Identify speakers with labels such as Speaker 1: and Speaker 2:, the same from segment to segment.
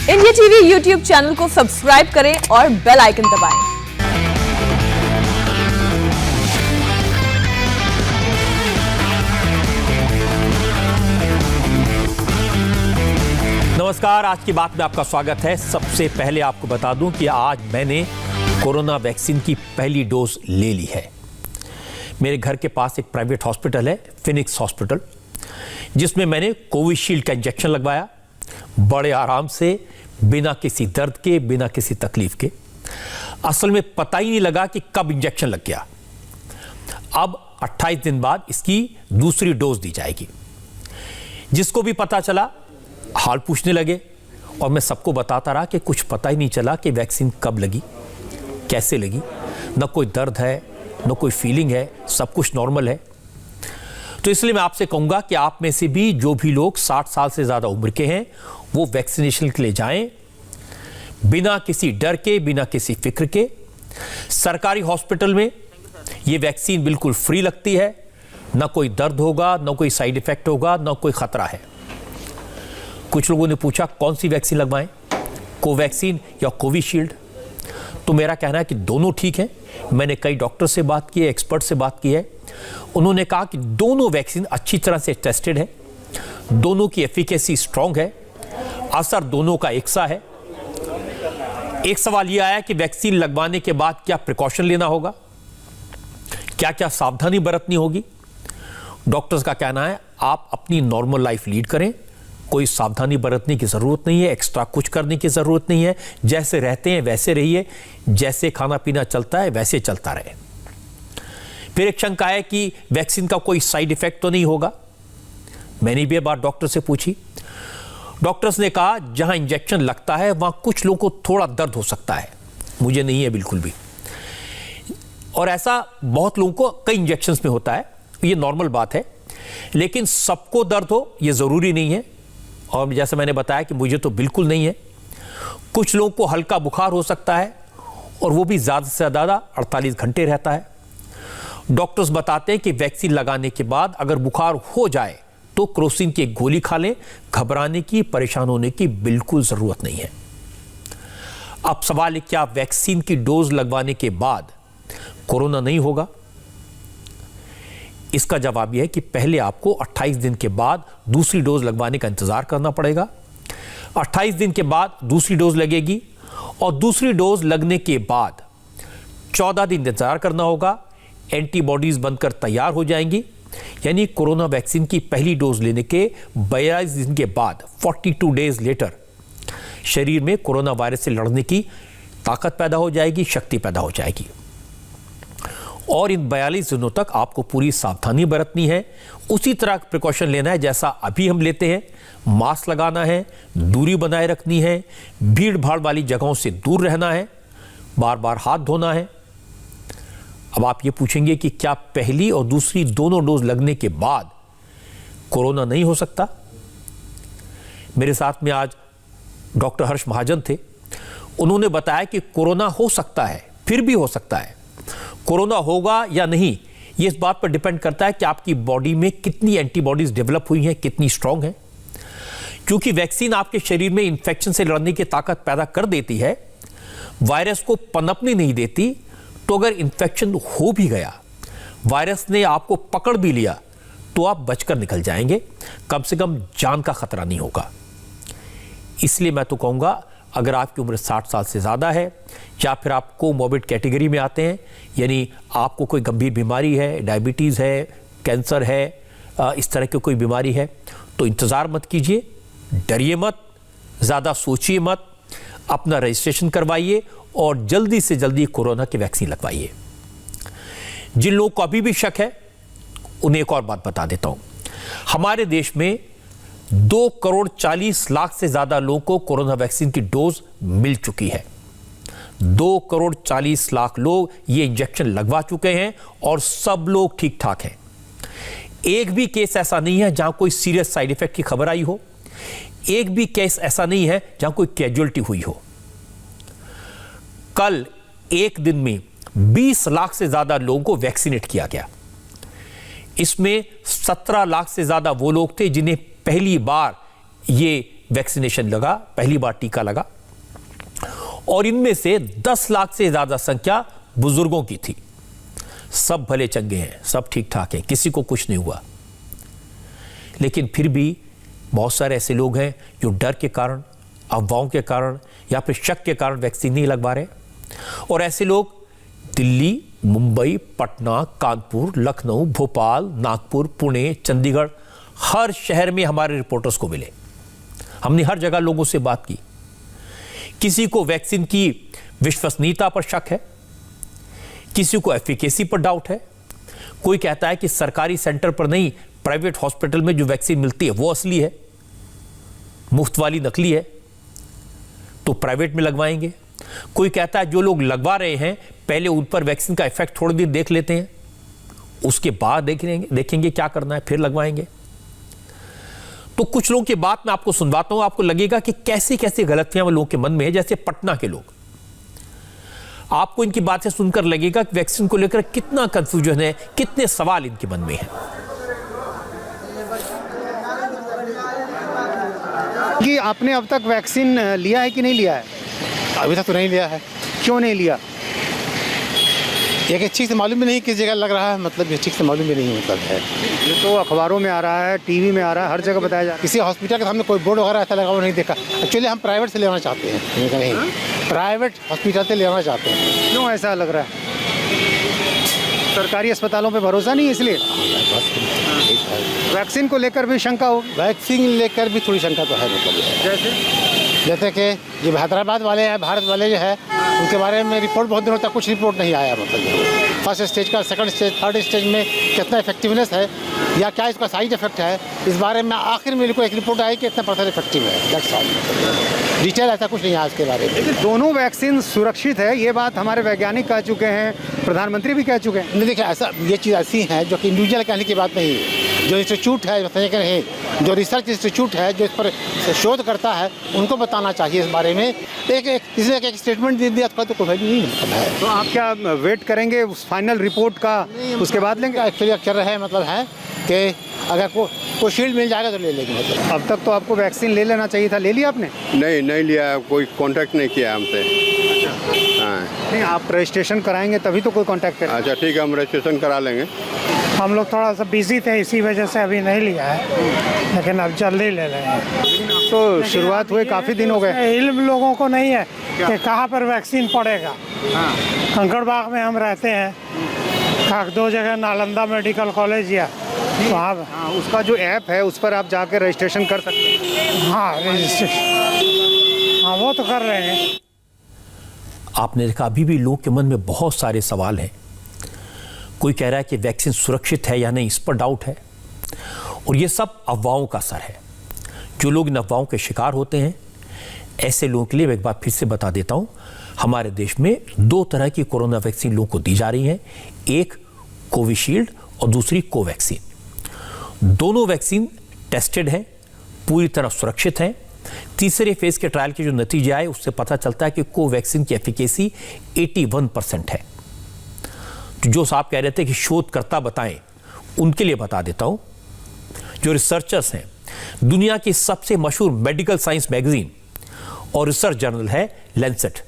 Speaker 1: India TV YouTube channel को subscribe करें और बेल आइकन दबाएं।
Speaker 2: नमस्कार, आज की बात में आपका स्वागत है। सबसे पहले आपको बता दूं कि आज मैंने कोरोना वैक्सीन की पहली डोज ले ली है। मेरे घर के पास एक प्राइवेट हॉस्पिटल है, फिनिक्स हॉस्पिटल, जिसमें मैंने कोविशील्ड का इंजेक्शन लगवाया, बड़े आराम से, बिना किसी दर्द के, बिना किसी तकलीफ के। असल में पता ही नहीं लगा कि कब इंजेक्शन लग गया। अब 28 दिन बाद इसकी दूसरी डोज दी जाएगी। जिसको भी पता चला हाल पूछने लगे और मैं सबको बताता रहा कि कुछ पता ही नहीं चला कि वैक्सीन कब लगी, कैसे लगी। न कोई दर्द है, न कोई फीलिंग है, सब कुछ नॉर्मल है। तो इसलिए मैं आपसे कहूंगा कि आप में से भी जो भी लोग 60 साल से ज़्यादा उम्र के हैं वो वैक्सीनेशन के लिए जाएं, बिना किसी डर के, बिना किसी फिक्र के। सरकारी हॉस्पिटल में ये वैक्सीन बिल्कुल फ्री लगती है, ना कोई दर्द होगा, ना कोई साइड इफेक्ट होगा, ना कोई खतरा है। कुछ लोगों ने पूछा कौन सी वैक्सीन लगवाएं, कोवैक्सीन या कोविशील्ड? तो मेरा कहना है कि दोनों ठीक हैं। मैंने कई डॉक्टर से बात की है, एक्सपर्ट से बात की है। उन्होंने कहा कि दोनों वैक्सीन अच्छी तरह से टेस्टेड है, दोनों की एफिकेसी स्ट्रांग है, असर दोनों का एक सा है। एक सवाल यह आया कि वैक्सीन लगवाने के बाद क्या प्रिकॉशन लेना होगा, क्या क्या सावधानी बरतनी होगी। डॉक्टर्स का कहना है आप अपनी नॉर्मल लाइफ लीड करें, कोई सावधानी बरतने की जरूरत नहीं है, एक्स्ट्रा कुछ करने की जरूरत नहीं है। जैसे रहते हैं वैसे रहिए, जैसे खाना पीना चलता है वैसे चलता रहे। फिर एक शंका है कि वैक्सीन का कोई साइड इफेक्ट तो नहीं होगा। मैंने भी ये बात डॉक्टर से पूछी। डॉक्टर्स ने कहा जहां इंजेक्शन लगता है वहां कुछ लोगों को थोड़ा दर्द हो सकता है, मुझे नहीं है बिल्कुल भी। और ऐसा बहुत लोगों को कई इंजेक्शंस में होता है, ये नॉर्मल बात है। लेकिन सबको दर्द हो ये जरूरी नहीं है, और जैसे मैंने बताया कि मुझे तो बिल्कुल नहीं है। कुछ लोगों को हल्का बुखार हो सकता है और वो भी ज़्यादा से ज़्यादा 48 घंटे रहता है। डॉक्टर्स बताते हैं कि वैक्सीन लगाने के बाद अगर बुखार हो जाए तो क्रोसिन की एक गोली खा लें, घबराने की, परेशान होने की बिल्कुल ज़रूरत नहीं है। अब सवाल है क्या वैक्सीन की डोज लगवाने के बाद कोरोना नहीं होगा? इसका जवाब यह है कि पहले आपको 28 दिन के बाद दूसरी डोज लगवाने का इंतजार करना पड़ेगा। 28 दिन के बाद दूसरी डोज लगेगी और दूसरी डोज लगने के बाद 14 दिन इंतजार करना होगा। एंटीबॉडीज बनकर तैयार हो जाएंगी, यानी कोरोना वैक्सीन की पहली डोज लेने के 42 दिन के बाद 42 डेज लेटर शरीर में कोरोना वायरस से लड़ने की ताकत पैदा हो जाएगी, शक्ति पैदा हो जाएगी। और इन 42 दिनों तक आपको पूरी सावधानी बरतनी है, उसी तरह प्रिकॉशन लेना है जैसा अभी हम लेते हैं। मास्क लगाना है, दूरी बनाए रखनी है, भीड़ भाड़ वाली जगहों से दूर रहना है, बार बार हाथ धोना है। अब आप ये पूछेंगे कि क्या पहली और दूसरी दोनों डोज लगने के बाद कोरोना नहीं हो सकता? मेरे साथ में आज डॉक्टर हर्ष महाजन थे। उन्होंने बताया कि कोरोना हो सकता है, फिर भी हो सकता है। कोरोना होगा या नहीं ये इस बात पर डिपेंड करता है कि आपकी बॉडी में कितनी एंटीबॉडीज डेवलप हुई हैं, कितनी स्ट्रांग है। क्योंकि वैक्सीन आपके शरीर में इंफेक्शन से लड़ने की ताकत पैदा कर देती है, वायरस को पनपने नहीं देती। तो अगर इंफेक्शन हो भी गया, वायरस ने आपको पकड़ भी लिया, तो आप बचकर निकल जाएंगे, कम से कम जान का खतरा नहीं होगा। इसलिए मैं तो कहूँगा अगर आपकी उम्र 60 साल से ज़्यादा है या फिर आप कोमॉर्बिड कैटेगरी में आते हैं, यानी आपको कोई गंभीर बीमारी है, डायबिटीज़ है, कैंसर है, इस तरह की कोई बीमारी है, तो इंतज़ार मत कीजिए, डरिए मत, ज़्यादा सोचिए मत, अपना रजिस्ट्रेशन करवाइए और जल्दी से जल्दी कोरोना की वैक्सीन लगवाइए। जिन लोगों को अभी भी शक है उन्हें एक और बात बता देता हूँ। हमारे देश में 2 करोड़ 40 लाख से ज़्यादा लोगों को कोरोना वैक्सीन की डोज मिल चुकी है। 2 करोड़ 40 लाख लोग ये इंजेक्शन लगवा चुके हैं और सब लोग ठीक ठाक हैं। एक भी केस ऐसा नहीं है जहां कोई सीरियस साइड इफेक्ट की खबर आई हो, एक भी केस ऐसा नहीं है जहां कोई कैजुअलिटी हुई हो। कल एक दिन में 20 लाख से ज्यादा लोगों को वैक्सीनेट किया गया। इसमें 17 लाख से ज्यादा वो लोग थे जिन्हें पहली बार ये वैक्सीनेशन लगा, पहली बार टीका लगा, और इनमें से 10 लाख से ज्यादा संख्या बुजुर्गों की थी। सब भले चंगे हैं, सब ठीक ठाक हैं, किसी को कुछ नहीं हुआ। लेकिन फिर भी बहुत सारे ऐसे लोग हैं जो डर के कारण, अफवाहों के कारण या फिर शक के कारण वैक्सीन नहीं लगवा रहे। और ऐसे लोग दिल्ली, मुंबई, पटना, कानपुर, लखनऊ, भोपाल, नागपुर, पुणे, चंडीगढ़, हर शहर में हमारे रिपोर्टर्स को मिले। हमने हर जगह लोगों से बात की। किसी को वैक्सीन की विश्वसनीयता पर शक है, किसी को एफिकेसी पर डाउट है, कोई कहता है कि सरकारी सेंटर पर नहीं, प्राइवेट हॉस्पिटल में जो वैक्सीन मिलती है वो असली है, मुफ्त वाली नकली है, तो प्राइवेट में लगवाएंगे। कोई कहता है जो लोग लगवा रहे हैं पहले उन पर वैक्सीन का इफेक्ट थोड़ी देर देख लेते हैं, उसके बाद देखेंगे क्या करना है, फिर लगवाएंगे। तो कुछ लोगों की बात मैं आपको सुनवाता हूं, आपको लगेगा कि कैसी कैसी गलतियां लोगों के मन में है। जैसे पटना के लोग, आपको इनकी बातें सुनकर लगेगा कि वैक्सीन को लेकर कितना कंफ्यूजन है, कितने सवाल इनके मन में हैं।
Speaker 3: कि आपने अब तक वैक्सीन लिया है कि नहीं लिया है?
Speaker 4: अभी तक तो नहीं लिया है।
Speaker 3: क्यों नहीं लिया?
Speaker 4: एक ठीक से मालूम भी नहीं किस जगह लग रहा है, मतलब ये ठीक से मालूम भी नहीं मतलब है।
Speaker 3: ये तो अखबारों में आ रहा है, टीवी में आ रहा है, हर जगह बताया जा रहा है।
Speaker 4: किसी हॉस्पिटल के सामने कोई बोर्ड वगैरह ऐसा लगा हुआ नहीं देखा। एक्चुअली हम प्राइवेट से लेना चाहते हैं, नहीं प्राइवेट हॉस्पिटल से लेना चाहते हैं।
Speaker 3: क्यों ऐसा लग रहा है? सरकारी अस्पतालों पे भरोसा नहीं है इसलिए? वैक्सीन को लेकर भी शंका होगी?
Speaker 4: वैक्सीन लेकर भी थोड़ी शंका तो है, मतलब जैसे कि जो हैदराबाद वाले हैं, भारत वाले जो है, उनके बारे में रिपोर्ट बहुत दिनों तक कुछ रिपोर्ट नहीं आया। मतलब फर्स्ट स्टेज का, सेकंड स्टेज, थर्ड स्टेज में कितना इफेक्टिवनेस है या क्या इसका साइड इफेक्ट है, इस बारे में आखिर में को एक रिपोर्ट आई कि इतना % इफेक्टिव है। That's all. डिटेल ऐसा कुछ नहीं है इसके बारे में।
Speaker 3: लेकिन दोनों वैक्सीन सुरक्षित है, ये बात हमारे वैज्ञानिक कह चुके हैं, प्रधानमंत्री भी कह चुके हैं।
Speaker 4: नहीं देखिए, ऐसा ये चीज़ ऐसी है जो कि इंडिविजुअल कहने की बात नहीं है। जो इंस्टीट्यूट है, जो रिसर्च इंस्टीट्यूट है, जो इस पर शोध करता है, उनको बताना चाहिए इस बारे में। एक स्टेटमेंट दे दिया तो कोई नहीं है।
Speaker 3: तो आप क्या वेट करेंगे उस फाइनल रिपोर्ट का, उसके बाद लेंगे?
Speaker 4: एक्चुअली कर रहे हैं, मतलब है कि अगर कोई शील्ड मिल जाएगा तो ले लेंगे। मतलब
Speaker 3: अब तक तो आपको वैक्सीन ले लेना चाहिए था, ले लिया आपने?
Speaker 5: नहीं लिया, कोई कांटेक्ट नहीं किया हमसे। हाँ,
Speaker 3: नहीं, आप रजिस्ट्रेशन कराएंगे तभी तो कोई कांटेक्ट करेगा।
Speaker 5: अच्छा ठीक है, हम रजिस्ट्रेशन करा लेंगे।
Speaker 6: हम लोग थोड़ा सा बिजी थे, इसी वजह से अभी नहीं लिया है, लेकिन अब जल्दी ले लेंगे।
Speaker 3: तो शुरुआत हुए काफ़ी दिन हो गए।
Speaker 6: इल्म लोगों को नहीं है कि कहाँ पर वैक्सीन पड़ेगा। कंकड़बाग में हम रहते हैं, 2 जगह नालंदा मेडिकल कॉलेज या वहाँ।
Speaker 3: हाँ, उसका जो ऐप है उस पर आप जाकर रजिस्ट्रेशन कर सकते हैं।
Speaker 6: हाँ, रजिस्ट्रेशन, हाँ वो तो कर रहे हैं।
Speaker 2: आपने देखा अभी भी लोगों के मन में बहुत सारे सवाल हैं। कोई कह रहा है कि वैक्सीन सुरक्षित है या नहीं, इस पर डाउट है। और ये सब अफवाहों का असर है। जो लोग इन अफवाहों के शिकार होते हैं, ऐसे लोगों के लिए मैं एक बार फिर से बता देता हूं, हमारे देश में 2 तरह की कोरोना वैक्सीन लोगों को दी जा रही है। एक कोविशील्ड और दूसरी कोवैक्सीन। दोनों वैक्सीन टेस्टेड है, पूरी तरह सुरक्षित है। तीसरे फेज के ट्रायल के जो नतीजे आए उससे पता चलता है कि कोवैक्सीन की एफिकेसी 81% है। जो साहब कह रहे थे कि शोधकर्ता बताएं, उनके लिए बता देता हूं। जो रिसर्चर्स हैं, दुनिया की सबसे मशहूर मेडिकल साइंस मैगजीन और रिसर्च जर्नल है लैंसेट,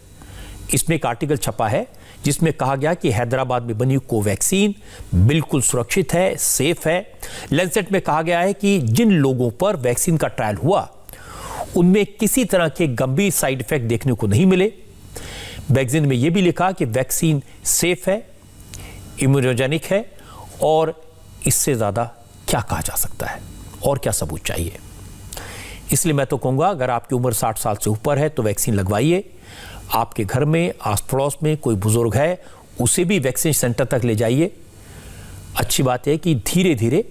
Speaker 2: इसमें एक आर्टिकल छपा है जिसमें कहा गया कि हैदराबाद में बनी कोवैक्सीन बिल्कुल सुरक्षित है, सेफ है। लैंसेट में कहा गया है कि जिन लोगों पर वैक्सीन का ट्रायल हुआ उनमें किसी तरह के गंभीर साइड इफेक्ट देखने को नहीं मिले। मैगजीन में यह भी लिखा कि वैक्सीन सेफ है, इम्यूनोजेनिक है, और इससे ज्यादा क्या कहा जा सकता है और क्या सबूत चाहिए। इसलिए मैं तो कहूंगा, अगर आपकी उम्र 60 साल से ऊपर है तो वैक्सीन लगवाइए। आपके घर में, आस पड़ोस में कोई बुजुर्ग है, उसे भी वैक्सीन सेंटर तक ले जाइए। अच्छी बात है कि धीरे धीरे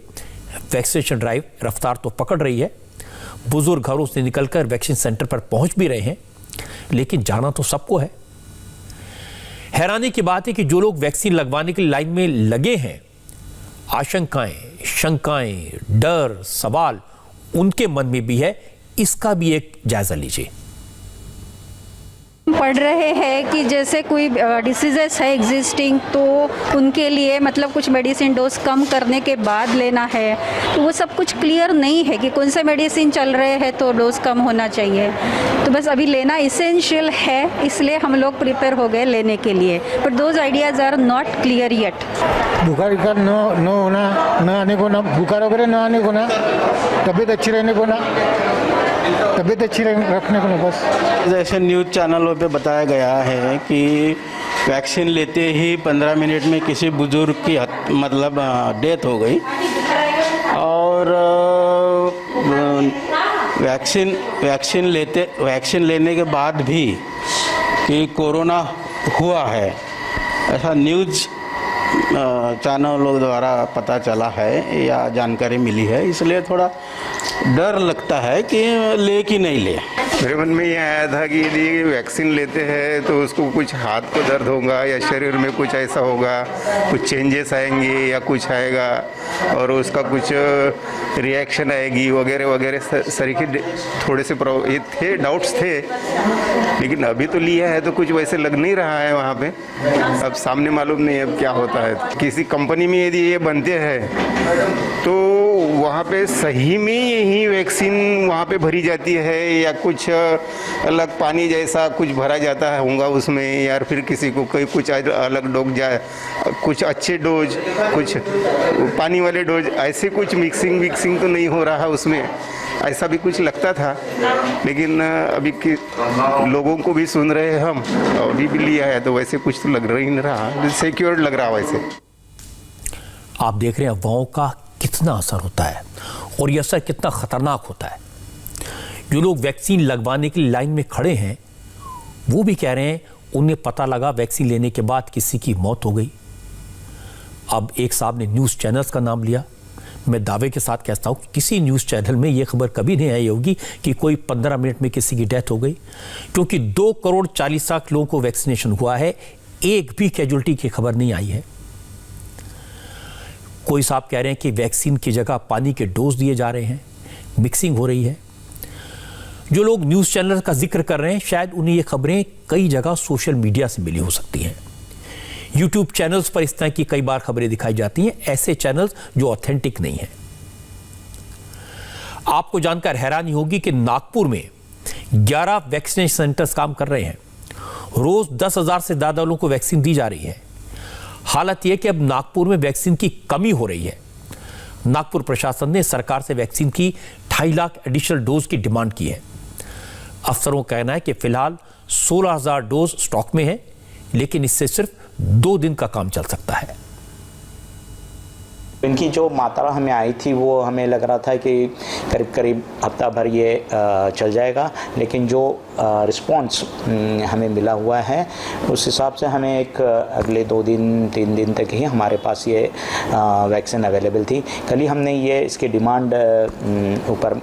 Speaker 2: वैक्सीनेशन ड्राइव रफ्तार तो पकड़ रही है। बुजुर्ग घरों से निकलकर वैक्सीन सेंटर पर पहुंच भी रहे हैं, लेकिन जाना तो सबको है। हैरानी की बात है कि जो लोग वैक्सीन लगवाने के लिए लाइन में लगे हैं, आशंकाएं, शंकाएं, डर, सवाल उनके मन में भी है। इसका भी एक जायजा लीजिए।
Speaker 7: पढ़ रहे हैं कि जैसे कोई डिसीजेस है एग्जिस्टिंग, तो उनके लिए मतलब कुछ मेडिसिन डोज कम करने के बाद लेना है, तो वो सब कुछ क्लियर नहीं है कि कौन से मेडिसिन चल रहे हैं तो डोज कम होना चाहिए। तो बस अभी लेना इसेंशियल है, इसलिए हम लोग प्रिपेयर हो गए लेने के लिए, but those ideas are not clear yet.
Speaker 4: बुखार का न होना, न आने को ना, बुखार वगैरह न आने को ना, तबीयत अच्छी रहने को ना, तबीयत अच्छी रखने को ना, बस।
Speaker 8: जैसे न्यूज़ चैनलों पे बताया गया है कि वैक्सीन लेते ही 15 मिनट में किसी बुजुर्ग की मतलब डेथ हो गई, और वैक्सीन लेने के बाद भी कि कोरोना हुआ है, ऐसा न्यूज़ चैनलों द्वारा पता चला है या जानकारी मिली है, इसलिए थोड़ा डर लगता है कि ले कि नहीं ले।
Speaker 5: मेरे मन में ये आया था कि यदि वैक्सीन लेते हैं तो उसको कुछ हाथ को दर्द होगा या शरीर में कुछ ऐसा होगा, कुछ चेंजेस आएंगे या कुछ आएगा और उसका कुछ रिएक्शन आएगी वगैरह वगैरह सरीखे थोड़े से ये थे, डाउट्स थे। लेकिन अभी तो लिया है तो कुछ वैसे लग नहीं रहा है वहाँ पे। अब सामने मालूम नहीं अब क्या होता है। किसी कंपनी में यदि ये बनते हैं तो वहाँ पे सही में यही वैक्सीन वहाँ पे भरी जाती है या कुछ अलग पानी जैसा कुछ भरा जाता है होगा उसमें, या फिर किसी को कोई कुछ अलग डोज जाए, कुछ अच्छे डोज, कुछ पानी वाले डोज, ऐसे कुछ मिक्सिंग तो नहीं हो रहा है उसमें, ऐसा भी कुछ लगता था। लेकिन अभी के लोगों को भी सुन रहे हैं हम, अभी भी लिया है तो वैसे कुछ तो लग नहीं रहा, सिक्योर्ड लग रहा वैसे।
Speaker 2: आप देख रहे हैं अफवाहों का कितना असर होता है और यह असर कितना खतरनाक होता है। जो लोग वैक्सीन लगवाने के लिए लाइन में खड़े हैं वो भी कह रहे हैं उन्हें पता लगा वैक्सीन लेने के बाद किसी की मौत हो गई। अब एक साहब ने न्यूज़ चैनल्स का नाम लिया। मैं दावे के साथ कहता हूं किसी न्यूज़ चैनल में यह खबर कभी नहीं आई होगी कि कोई 15 मिनट में किसी की डेथ हो गई, क्योंकि 2 करोड़ 40 लाख लोगों को वैक्सीनेशन हुआ है, एक भी कैजुअल्टी की खबर नहीं आई है। कोई साहब कह रहे हैं कि वैक्सीन की जगह पानी के डोज दिए जा रहे हैं, मिक्सिंग हो रही है। जो लोग न्यूज़ चैनल का जिक्र कर रहे हैं शायद उन्हें ये खबरें कई जगह सोशल मीडिया से मिली हो सकती हैं। यूट्यूब चैनल्स पर इस तरह की कई बार खबरें दिखाई जाती हैं, ऐसे चैनल्स जो ऑथेंटिक नहीं हैं। आपको जानकर हैरानी होगी कि नागपुर में 11 वैक्सीनेशन सेंटर्स काम कर रहे हैं। रोज 10,000 से ज्यादा लोगों को वैक्सीन दी जा रही है। हालत यह कि अब नागपुर में वैक्सीन की कमी हो रही है। नागपुर प्रशासन ने सरकार से वैक्सीन की 2.5 लाख एडिशनल डोज की डिमांड की है। अफसरों का कहना है कि फिलहाल 16,000 डोज स्टॉक में है, लेकिन इससे सिर्फ 2 दिन का काम चल सकता है।
Speaker 9: इनकी जो मात्रा हमें आई थी वो हमें लग रहा था कि करीब करीब हफ्ता भर ये चल जाएगा, लेकिन जो रिस्पांस हमें मिला हुआ है उस हिसाब से हमें एक अगले 2 दिन 3 दिन तक ही हमारे पास ये वैक्सीन अवेलेबल थी। कल ही हमने ये इसकी डिमांड ऊपर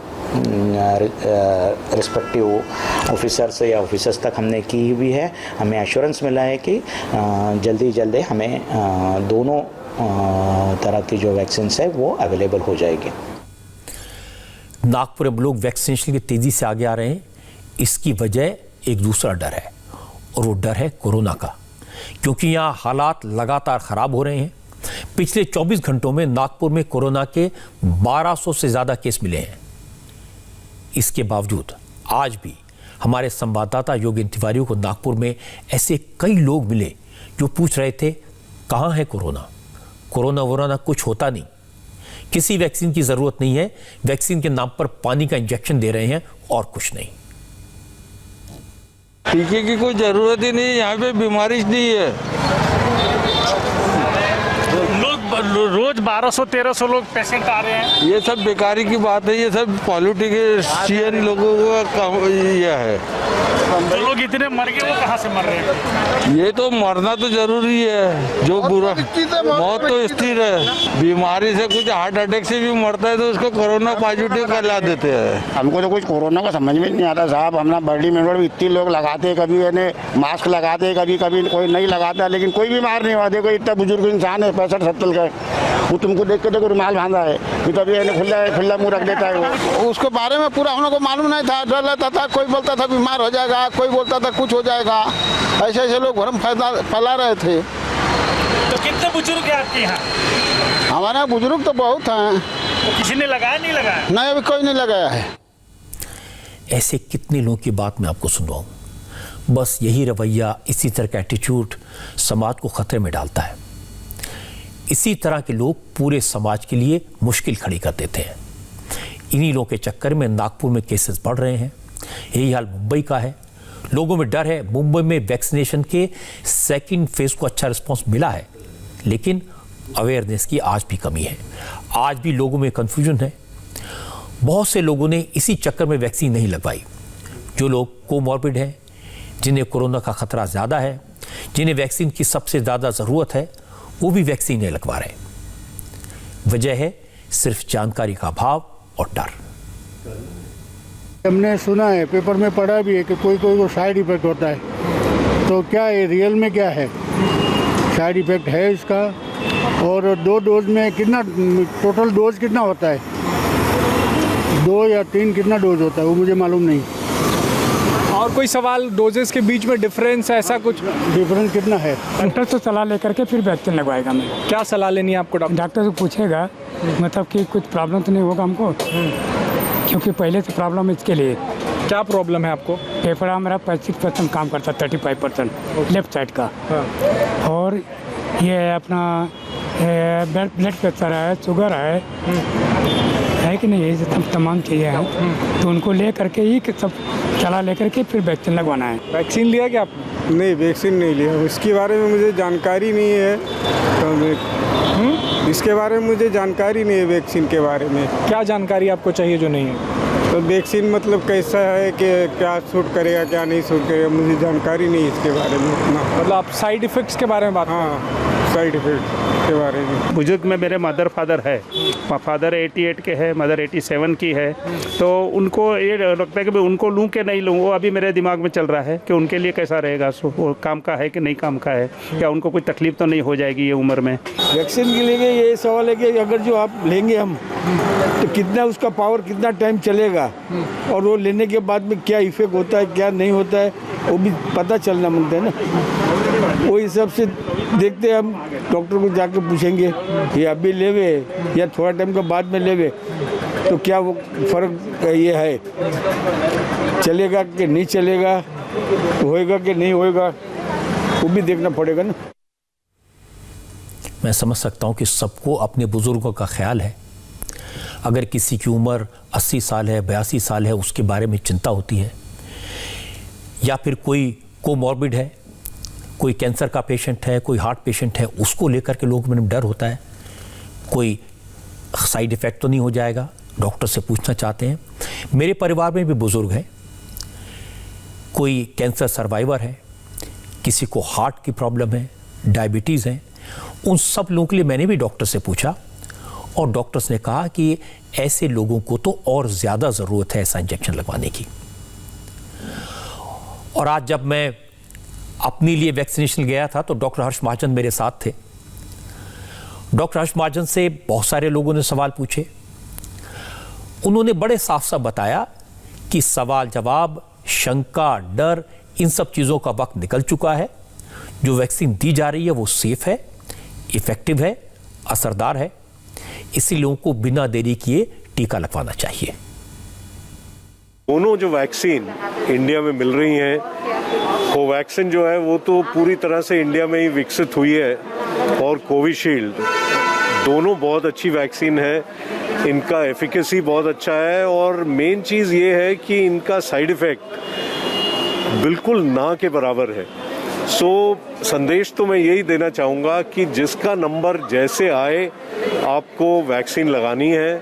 Speaker 9: रिस्पेक्टिव ऑफिसर्स या ऑफिसर्स तक हमने की हुई है। हमें एश्योरेंस मिला है कि जल्दी हमें दोनों तरह की जो वैक्सीन है वो अवेलेबल हो जाएगी।
Speaker 2: नागपुर में लोग वैक्सीनेशन की तेजी से आगे आ रहे हैं। इसकी वजह एक दूसरा डर है और वो डर है कोरोना का, क्योंकि यहाँ हालात लगातार खराब हो रहे हैं। पिछले 24 घंटों में नागपुर में कोरोना के 1200 से ज्यादा केस मिले हैं। इसके बावजूद आज भी हमारे संवाददाता योगेंद्र तिवारी को नागपुर में ऐसे कई लोग मिले जो पूछ रहे थे कहाँ है कोरोना। कोरोना कुछ होता नहीं, किसी वैक्सीन की जरूरत नहीं है, वैक्सीन के नाम पर पानी का इंजेक्शन दे रहे हैं और कुछ नहीं।
Speaker 10: टीके की कोई जरूरत ही नहीं, यहाँ पे बीमारी नहीं है।
Speaker 6: रोज 1200-1300 लोग पेशेंट आ रहे हैं।
Speaker 10: ये सब बेकारी की बात है, ये सब पॉलिटिशियन लोगों का यह है।
Speaker 6: जो लोग इतने मर गए वो कहाँ से मर रहे हैं?
Speaker 10: ये तो मरना तो जरूरी है, जो बुरा मौत तो स्थिर है। बीमारी से कुछ हार्ट अटैक से भी मरता है तो उसको कोरोना पॉजिटिव कहला देते हैं।
Speaker 4: हमको तो कुछ कोरोना का समझ में नहीं आता साहब। हमारा बर्डी मेंबर भी इतने लोग लगाते हैं, कभी मास्क लगाते हैं, कभी कोई नहीं लगाता, लेकिन कोई बीमार नहीं हुआ। देखो इतना बुजुर्ग इंसान है 65-70 का, वो तुमको देख के देखो रुमाल बांधा है, फिर तभी खुला मुंह रख देता है वो।
Speaker 11: उसके बारे में पूरा हम लोग को मालूम नहीं था, डर लगता था, कोई बोलता था बीमार हो जाएगा, कोई बोलता था कुछ हो जाएगा, ऐसे ऐसे लोग भ्रम फैला रहे थे।
Speaker 12: तो कितने बुजुर्ग हैं आपके यहाँ?
Speaker 11: हमारे यहाँ बुजुर्ग तो बहुत हैं।
Speaker 12: तो किसी ने लगाया नहीं लगाया?
Speaker 11: नहीं, अभी कोई नहीं लगाया है।
Speaker 2: ऐसे कितने लोगों की बात मैं आपको सुनवाऊं। बस यही रवैया, इसी तरह का एटीट्यूड समाज को खतरे में डालता है। इसी तरह के लोग पूरे समाज के लिए मुश्किल खड़ी कर देते हैं। इन्हीं लोगों के चक्कर में नागपुर में केसेस बढ़ रहे हैं। यही हाल मुंबई का है। लोगों में डर है। मुंबई में वैक्सीनेशन के सेकंड फेज को अच्छा रिस्पांस मिला है, लेकिन अवेयरनेस की आज भी कमी है। आज भी लोगों में कंफ्यूजन है। बहुत से लोगों ने इसी चक्कर में वैक्सीन नहीं लगवाई। जो लोग कोमॉर्बिड हैं, जिन्हें कोरोना का खतरा ज़्यादा है, जिन्हें वैक्सीन की सबसे ज़्यादा ज़रूरत है, वो भी वैक्सीन नहीं लगवा रहे। वजह है सिर्फ जानकारी का अभाव और डर।
Speaker 6: हमने सुना है, पेपर में पढ़ा भी है कि कोई को साइड इफेक्ट होता है, तो क्या है रियल में क्या है, साइड इफेक्ट है इसका? और 2 डोज में कितना टोटल डोज कितना होता है, 2 या 3 कितना डोज होता है वो मुझे मालूम नहीं।
Speaker 12: और कोई सवाल डोजेस के बीच में डिफरेंस, ऐसा कुछ
Speaker 6: डिफरेंस कितना है?
Speaker 12: डॉक्टर से सलाह लेकर के फिर वैक्सीन लगवाएगा। मैं क्या सलाह लेनी है आपको?
Speaker 6: डॉक्टर से पूछेगा मतलब कि कुछ प्रॉब्लम तो नहीं होगा हमको, क्योंकि पहले से प्रॉब्लम इसके लिए।
Speaker 12: क्या प्रॉब्लम है आपको?
Speaker 6: फेफड़ा मेरा 35% काम करता, 35% लेफ्ट साइड का। और ये अपना ब्लड प्रेशर है, शुगर है कि नहीं, ये सब तमाम चीज़ें हैं, तो उनको ले करके ही सब सलाह लेकर के फिर वैक्सीन लगवाना है।
Speaker 12: वैक्सीन लिया क्या आपने?
Speaker 6: नहीं, वैक्सीन नहीं लिया, उसके बारे में मुझे जानकारी नहीं है। तो इसके बारे में मुझे जानकारी नहीं है, वैक्सीन के बारे में।
Speaker 12: क्या जानकारी आपको चाहिए जो नहीं है?
Speaker 6: तो वैक्सीन मतलब कैसा है कि क्या सूट करेगा क्या नहीं सूट करेगा, मुझे जानकारी नहीं इसके बारे में उतना।
Speaker 12: मतलब आप साइड इफेक्ट्स के बारे में बात?
Speaker 6: हाँ, साइड इफेक्ट के बारे में।
Speaker 13: बुजुर्ग में मेरे मदर फादर है, फादर 88 के है, मदर 87 की है, तो उनको ये लगता है कि उनको लूँ कि नहीं लूँ। वो अभी मेरे दिमाग में चल रहा है कि उनके लिए कैसा रहेगा, वो काम का है कि नहीं काम का है, क्या उनको कोई तकलीफ तो नहीं हो जाएगी ये उम्र में।
Speaker 6: वैक्सीन के लिए ये सवाल है कि अगर जो आप लेंगे हम, तो कितना उसका पावर कितना टाइम चलेगा, और वो लेने के बाद में क्या इफेक्ट होता है क्या नहीं होता है, वो भी पता चलना मांगता है ना। वो हिसाब से देखते हैं, हम डॉक्टर को जाके पूछेंगे ये अभी लेवे या थोड़ा टाइम के बाद में लेवे, तो क्या वो फर्क ये है, चलेगा कि नहीं चलेगा, होएगा कि नहीं होएगा, वो भी देखना पड़ेगा ना।
Speaker 2: मैं समझ सकता हूँ कि सबको अपने बुजुर्गों का ख्याल है। अगर किसी की उम्र 80 साल है, 82 साल है, उसके बारे में चिंता होती है, या फिर कोई कोमॉर्बिड है, कोई कैंसर का पेशेंट है, कोई हार्ट पेशेंट है, उसको लेकर के लोगों में डर होता है, कोई साइड इफ़ेक्ट तो नहीं हो जाएगा, डॉक्टर से पूछना चाहते हैं। मेरे परिवार में भी बुज़ुर्ग हैं, कोई कैंसर सर्वाइवर है, किसी को हार्ट की प्रॉब्लम है, डायबिटीज़ है। उन सब लोगों के लिए मैंने भी डॉक्टर से पूछा, और डॉक्टर्स ने कहा कि ऐसे लोगों को तो और ज़्यादा ज़रूरत है ऐसा इंजेक्शन लगवाने की। और आज जब मैं अपने लिए वैक्सीनेशन गया था तो डॉक्टर हर्ष महाजन मेरे साथ थे। डॉक्टर हर्ष महाजन से बहुत सारे लोगों ने सवाल पूछे। उन्होंने बड़े साफ साफ बताया कि सवाल जवाब, शंका, डर, इन सब चीज़ों का वक्त निकल चुका है। जो वैक्सीन दी जा रही है वो सेफ है, इफेक्टिव है, असरदार है। इसी लोगों को बिना देरी किए टीका लगवाना चाहिए।
Speaker 14: दोनों जो वैक्सीन इंडिया में मिल रही हैं, कोवैक्सीन जो है वो तो पूरी तरह से इंडिया में ही विकसित हुई है, और कोविशील्ड, दोनों बहुत अच्छी वैक्सीन है। इनका एफिकेसी बहुत अच्छा है, और मेन चीज़ ये है कि इनका साइड इफ़ेक्ट बिल्कुल ना के बराबर है। संदेश तो मैं यही देना चाहूँगा कि जिसका नंबर जैसे आए, आपको वैक्सीन लगानी है,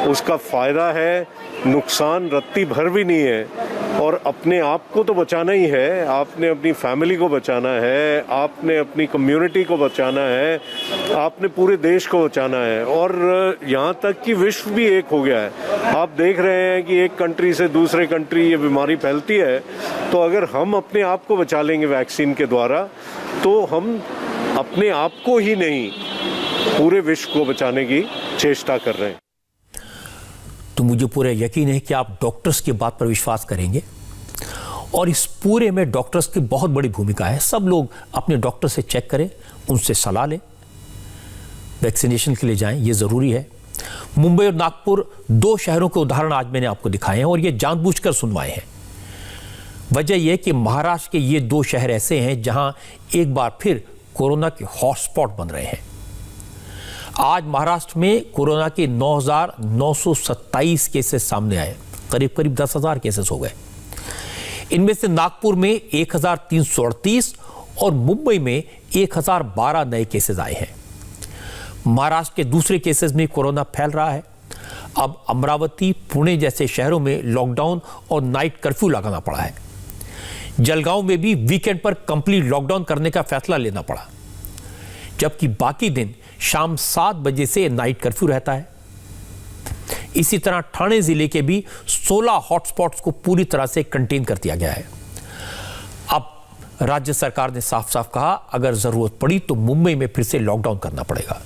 Speaker 14: उसका फ़ायदा है, नुकसान रत्ती भर भी नहीं है। और अपने आप को तो बचाना ही है, आपने अपनी फैमिली को बचाना है, आपने अपनी कम्युनिटी को बचाना है, आपने पूरे देश को बचाना है, और यहाँ तक कि विश्व भी एक हो गया है। आप देख रहे हैं कि एक कंट्री से दूसरे कंट्री ये बीमारी फैलती है, तो अगर हम अपने आप को बचा लेंगे वैक्सीन के द्वारा, तो हम अपने आप को ही नहीं, पूरे विश्व को बचाने की चेष्टा कर रहे हैं।
Speaker 2: तो मुझे पूरा यकीन है कि आप डॉक्टर्स की बात पर विश्वास करेंगे और इस पूरे में डॉक्टर्स की बहुत बड़ी भूमिका है। सब लोग अपने डॉक्टर से चेक करें, उनसे सलाह लें, वैक्सीनेशन के लिए जाएं, ये ज़रूरी है। मुंबई और नागपुर 2 शहरों के उदाहरण आज मैंने आपको दिखाए हैं और ये जानबूझकर सुनवाए हैं। वजह यह कि महाराष्ट्र के ये 2 शहर ऐसे हैं जहां एक बार फिर कोरोना के हॉटस्पॉट बन रहे हैं। आज महाराष्ट्र में कोरोना के 9,927 केसेस सामने आए, करीब करीब 10,000 केसेस हो गए। इनमें से नागपुर में 1,338 और मुंबई में 1,012 नए केसेस आए हैं। महाराष्ट्र के दूसरे केसेस में कोरोना फैल रहा है। अब अमरावती, पुणे जैसे शहरों में लॉकडाउन और नाइट कर्फ्यू लगाना पड़ा है। जलगांव में भी वीकेंड पर कंप्लीट लॉकडाउन करने का फैसला लेना पड़ा, जबकि बाकी दिन शाम 7 बजे से नाइट कर्फ्यू रहता है। इसी तरह ठाणे जिले के भी 16 हॉटस्पॉट्स को पूरी तरह से कंटेन कर दिया गया है। अब राज्य सरकार ने साफ साफ कहा, अगर जरूरत पड़ी तो मुंबई में फिर से लॉकडाउन करना पड़ेगा।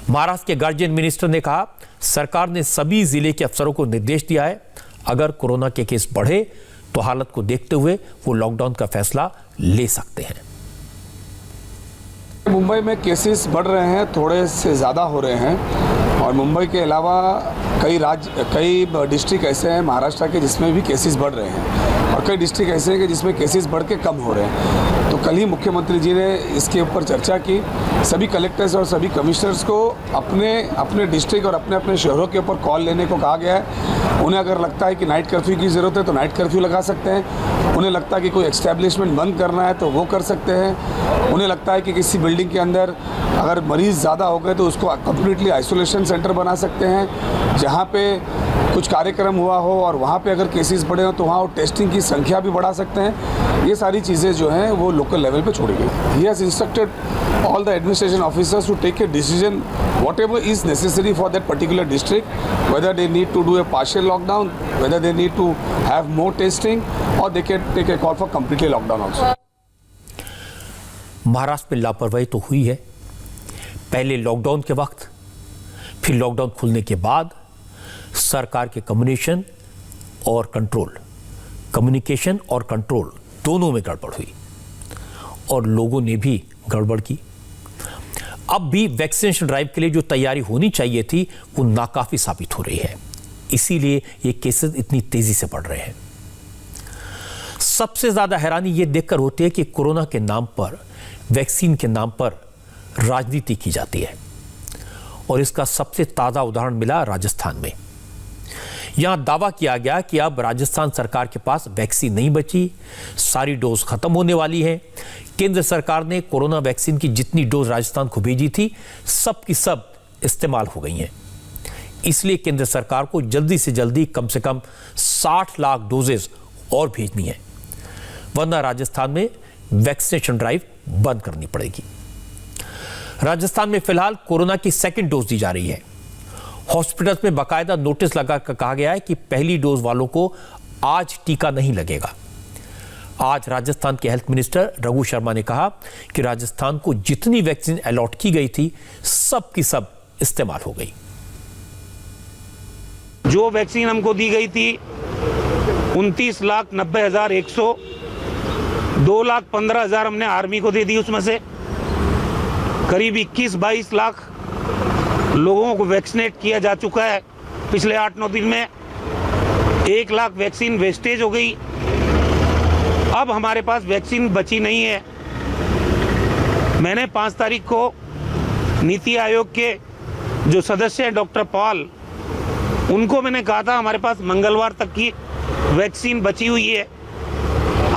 Speaker 2: महाराष्ट्र के गार्जियन मिनिस्टर ने कहा, सरकार ने सभी जिले के अफसरों को निर्देश दिया है, अगर कोरोना के केस बढ़े तो हालत को देखते हुए वो लॉकडाउन का फैसला ले सकते हैं।
Speaker 12: मुंबई में केसेस बढ़ रहे हैं, थोड़े से ज़्यादा हो रहे हैं और मुंबई के अलावा कई डिस्ट्रिक्ट ऐसे हैं महाराष्ट्र के जिसमें भी केसेस बढ़ रहे हैं और कई डिस्ट्रिक्ट ऐसे हैं कि जिसमें केसेस बढ़ के कम हो रहे हैं। तो कल ही मुख्यमंत्री जी ने इसके ऊपर चर्चा की। सभी कलेक्टर्स और सभी कमिश्नर्स को अपने डिस्ट्रिक्ट और अपने शहरों के ऊपर कॉल लेने को कहा गया है। उन्हें अगर लगता है कि नाइट कर्फ्यू की ज़रूरत है तो नाइट कर्फ्यू लगा सकते हैं। उन्हें लगता है कि कोई एस्टैब्लिशमेंट बंद करना है तो वो कर सकते हैं। उन्हें लगता है कि किसी बिल्डिंग के अंदर अगर मरीज़ ज़्यादा हो गए तो उसको कम्प्लीटली आइसोलेशन सेंटर बना सकते हैं। जहाँ पे कुछ कार्यक्रम हुआ हो और वहाँ पे अगर केसेस बढ़े हो तो वहाँ टेस्टिंग की संख्या भी बढ़ा सकते हैं। ये सारी चीज़ें जो हैं वो लोकल लेवल पे छोड़ी गई। He has instructed all the administration officers to take a decision whatever is necessary for that particular district, whether they need to do a partial lockdown, whether they need to have more testing, or they can take a call for completely lockdown also.
Speaker 2: Maharashtra में लापरवाही तो हुई है, पहले lockdown के वक्त, फिर lockdown खुलने के बाद सरकार के कम्युनिकेशन और कंट्रोल दोनों में गड़बड़ हुई और लोगों ने भी गड़बड़ की। अब भी वैक्सीनेशन ड्राइव के लिए जो तैयारी होनी चाहिए थी वो नाकाफी साबित हो रही है, इसीलिए ये केसेस इतनी तेजी से बढ़ रहे हैं। सबसे ज्यादा हैरानी ये देखकर होती है कि कोरोना के नाम पर, वैक्सीन के नाम पर राजनीति की जाती है और इसका सबसे ताजा उदाहरण मिला राजस्थान में। यहां दावा किया गया कि अब राजस्थान सरकार के पास वैक्सीन नहीं बची, सारी डोज खत्म होने वाली है। केंद्र सरकार ने कोरोना वैक्सीन की जितनी डोज राजस्थान को भेजी थी सब की सब इस्तेमाल हो गई हैं। इसलिए केंद्र सरकार को जल्दी से जल्दी कम से कम 60 लाख डोजेस और भेजनी है, वरना राजस्थान में वैक्सीनेशन ड्राइव बंद करनी पड़ेगी। राजस्थान में फिलहाल कोरोना की 2nd डोज दी जा रही है। हॉस्पिटल्स में बाकायदा नोटिस लगाकर कहा गया है कि पहली डोज वालों को आज टीका नहीं लगेगा। आज राजस्थान के हेल्थ मिनिस्टर रघु शर्मा ने कहा कि राजस्थान को जितनी वैक्सीन अलॉट की गई थी सब की सब इस्तेमाल हो गई।
Speaker 15: जो वैक्सीन हमको दी गई थी 29,90,100, 2,15,000 हमने आर्मी को दे दी। उसमें से करीब 21-22 लाख लोगों को वैक्सीनेट किया जा चुका है पिछले 8-9 दिन में। 1 लाख वैक्सीन वेस्टेज हो गई। अब हमारे पास वैक्सीन बची नहीं है। मैंने 5 तारीख को नीति आयोग के जो सदस्य हैं डॉक्टर पॉल, उनको मैंने कहा था हमारे पास मंगलवार तक की वैक्सीन बची हुई है,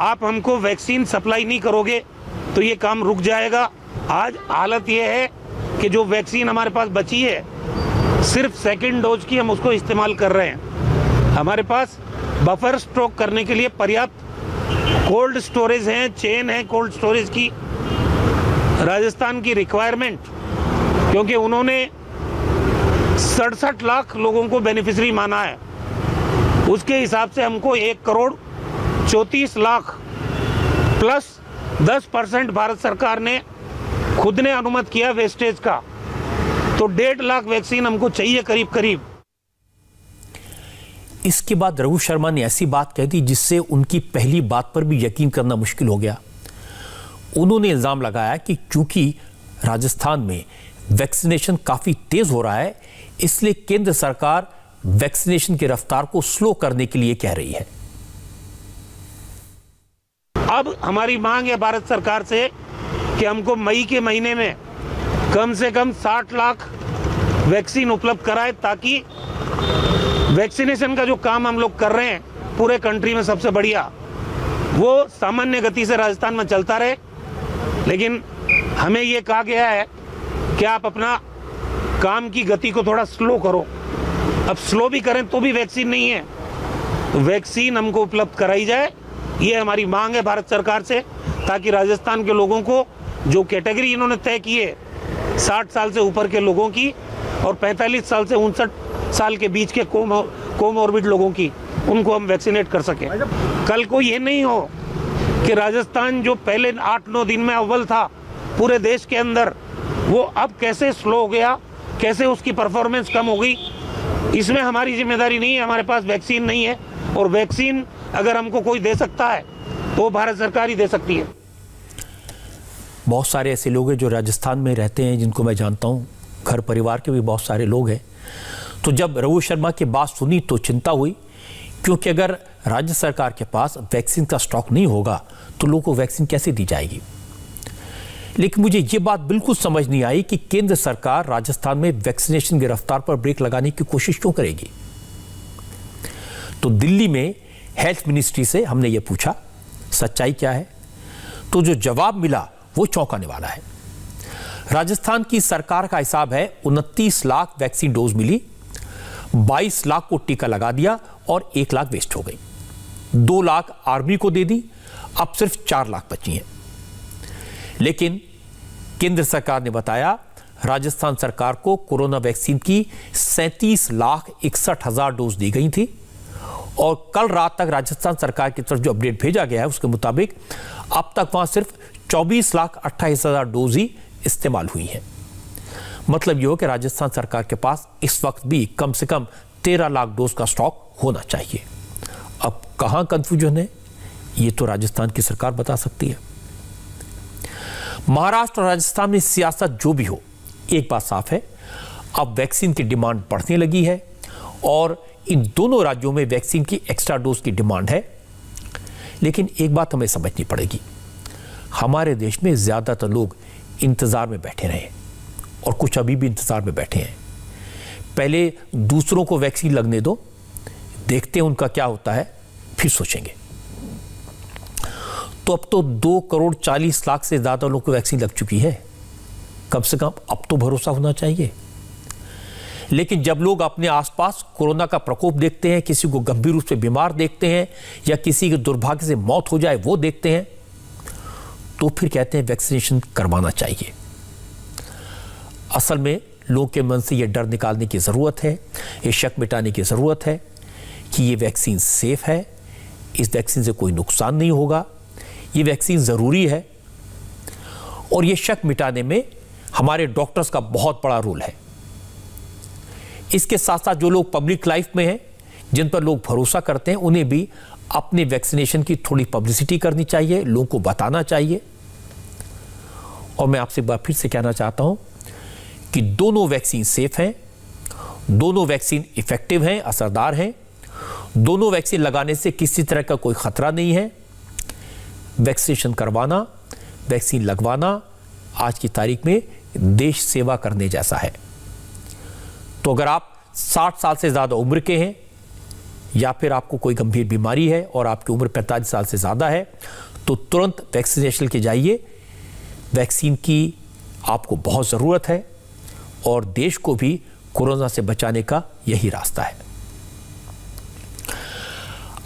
Speaker 15: आप हमको वैक्सीन सप्लाई नहीं करोगे तो ये काम रुक जाएगा। आज हालत ये है कि जो वैक्सीन हमारे पास बची है सिर्फ 2nd डोज की हम उसको इस्तेमाल कर रहे हैं। हमारे पास बफर स्टॉक करने के लिए पर्याप्त कोल्ड स्टोरेज हैं, चेन है कोल्ड स्टोरेज की। राजस्थान की रिक्वायरमेंट, क्योंकि उन्होंने 67 लाख लोगों को बेनिफिशियरी माना है, उसके हिसाब से हमको 1,34,00,000 प्लस 10% भारत सरकार ने खुद ने अनुमति किया वेस्टेज का, तो 1.5 लाख वैक्सीन हमको चाहिए करीब करीब।
Speaker 2: इसके बाद रघु शर्मा ने ऐसी बात कह दी जिससे उनकी पहली बात पर भी यकीन करना मुश्किल हो गया। उन्होंने इल्जाम लगाया कि क्योंकि राजस्थान में वैक्सीनेशन काफी तेज हो रहा है, इसलिए केंद्र सरकार वैक्सीनेशन की रफ्तार को स्लो करने के लिए कह रही है।
Speaker 15: अब हमारी मांग है भारत सरकार से कि हमको मई के महीने में कम से कम 60 लाख वैक्सीन उपलब्ध कराए, ताकि वैक्सीनेशन का जो काम हम लोग कर रहे हैं पूरे कंट्री में सबसे बढ़िया, वो सामान्य गति से राजस्थान में चलता रहे। लेकिन हमें ये कहा गया है कि आप अपना काम की गति को थोड़ा स्लो करो। अब स्लो भी करें तो भी वैक्सीन नहीं है, तो वैक्सीन हमको उपलब्ध कराई जाए, ये हमारी मांग है भारत सरकार से, ताकि राजस्थान के लोगों को जो कैटेगरी इन्होंने तय की है 60 साल से ऊपर के लोगों की और 45 साल से 59 साल के बीच के कोमॉर्बिड लोगों की, उनको हम वैक्सीनेट कर सकें। कल को ये नहीं हो कि राजस्थान जो पहले 8-9 दिन में अव्वल था पूरे देश के अंदर, वो अब कैसे स्लो हो गया, कैसे उसकी परफॉर्मेंस कम हो गई। इसमें हमारी जिम्मेदारी नहीं है, हमारे पास वैक्सीन नहीं है, और वैक्सीन अगर हमको कोई दे सकता है तो भारत सरकार ही दे सकती है।
Speaker 2: बहुत सारे ऐसे लोग हैं जो राजस्थान में रहते हैं, जिनको मैं जानता हूँ, घर परिवार के भी बहुत सारे लोग हैं। तो जब रघु शर्मा की बात सुनी तो चिंता हुई, क्योंकि अगर राज्य सरकार के पास वैक्सीन का स्टॉक नहीं होगा तो लोगों को वैक्सीन कैसे दी जाएगी। लेकिन मुझे ये बात बिल्कुल समझ नहीं आई कि केंद्र सरकार राजस्थान में वैक्सीनेशन की रफ्तार पर ब्रेक लगाने की कोशिश क्यों करेगी। तो दिल्ली में हेल्थ मिनिस्ट्री से हमने ये पूछा सच्चाई क्या है, तो जो जवाब मिला वो चौंकाने वाला है। राजस्थान की सरकार का हिसाब है 29 लाख वैक्सीन डोज मिली, 22 लाख को टीका लगा दिया और 1 लाख वेस्ट हो गई। 2 लाख आर्मी को दे दी, अब सिर्फ 4 लाख बची हैं। लेकिन केंद्र सरकार ने बताया राजस्थान सरकार को कोरोना वैक्सीन की 37,61,000 डोज दी गई थी, और कल रात तक राजस्थान सरकार की तरफ जो अपडेट भेजा गया है उसके मुताबिक अब तक वहां सिर्फ 24,28,000 डोज ही इस्तेमाल हुई है। मतलब यह हो कि राजस्थान सरकार के पास इस वक्त भी कम से कम 13 लाख डोज का स्टॉक होना चाहिए। अब कहां कंफ्यूजन है ये तो राजस्थान की सरकार बता सकती है। महाराष्ट्र और राजस्थान में सियासत जो भी हो, एक बात साफ है, अब वैक्सीन की डिमांड बढ़ने लगी है और इन दोनों राज्यों में वैक्सीन की एक्स्ट्रा डोज की डिमांड है। लेकिन एक बात हमें समझनी पड़ेगी, हमारे देश में ज्यादातर लोग इंतजार में बैठे रहे और कुछ अभी भी इंतजार में बैठे हैं। पहले दूसरों को वैक्सीन लगने दो, देखते हैं उनका क्या होता है, फिर सोचेंगे। तो अब तो 2,40,00,000 से ज्यादा लोगों को वैक्सीन लग चुकी है, कम से कम अब तो भरोसा होना चाहिए। लेकिन जब लोग अपने आसपास कोरोना का प्रकोप देखते हैं, किसी को गंभीर रूप से बीमार देखते हैं या किसी के दुर्भाग्य से मौत हो जाए वो देखते हैं, तो फिर कहते हैं वैक्सीनेशन करवाना चाहिए। असल में लोगों के मन से यह डर निकालने की जरूरत है, ये शक मिटाने की जरूरत है कि ये वैक्सीन सेफ है, इस वैक्सीन से कोई नुकसान नहीं होगा, ये वैक्सीन जरूरी है। और ये शक मिटाने में हमारे डॉक्टर्स का बहुत बड़ा रोल है। इसके साथ साथ जो लोग पब्लिक लाइफ में हैं, जिन पर लोग भरोसा करते हैं, उन्हें भी अपने वैक्सीनेशन की थोड़ी पब्लिसिटी करनी चाहिए, लोगों को बताना चाहिए। और मैं आपसे एक बार फिर से कहना चाहता हूं कि दोनों वैक्सीन सेफ हैं, दोनों वैक्सीन इफेक्टिव हैं, असरदार हैं, दोनों वैक्सीन लगाने से किसी तरह का कोई खतरा नहीं है। वैक्सीनेशन करवाना, वैक्सीन लगवाना आज की तारीख में देश सेवा करने जैसा है। तो अगर आप 60 साल से ज्यादा उम्र के हैं या फिर आपको कोई गंभीर बीमारी है और आपकी उम्र 45 साल से ज्यादा है, तो तुरंत वैक्सीनेशन के जाइए। वैक्सीन की आपको बहुत जरूरत है और देश को भी कोरोना से बचाने का यही रास्ता है।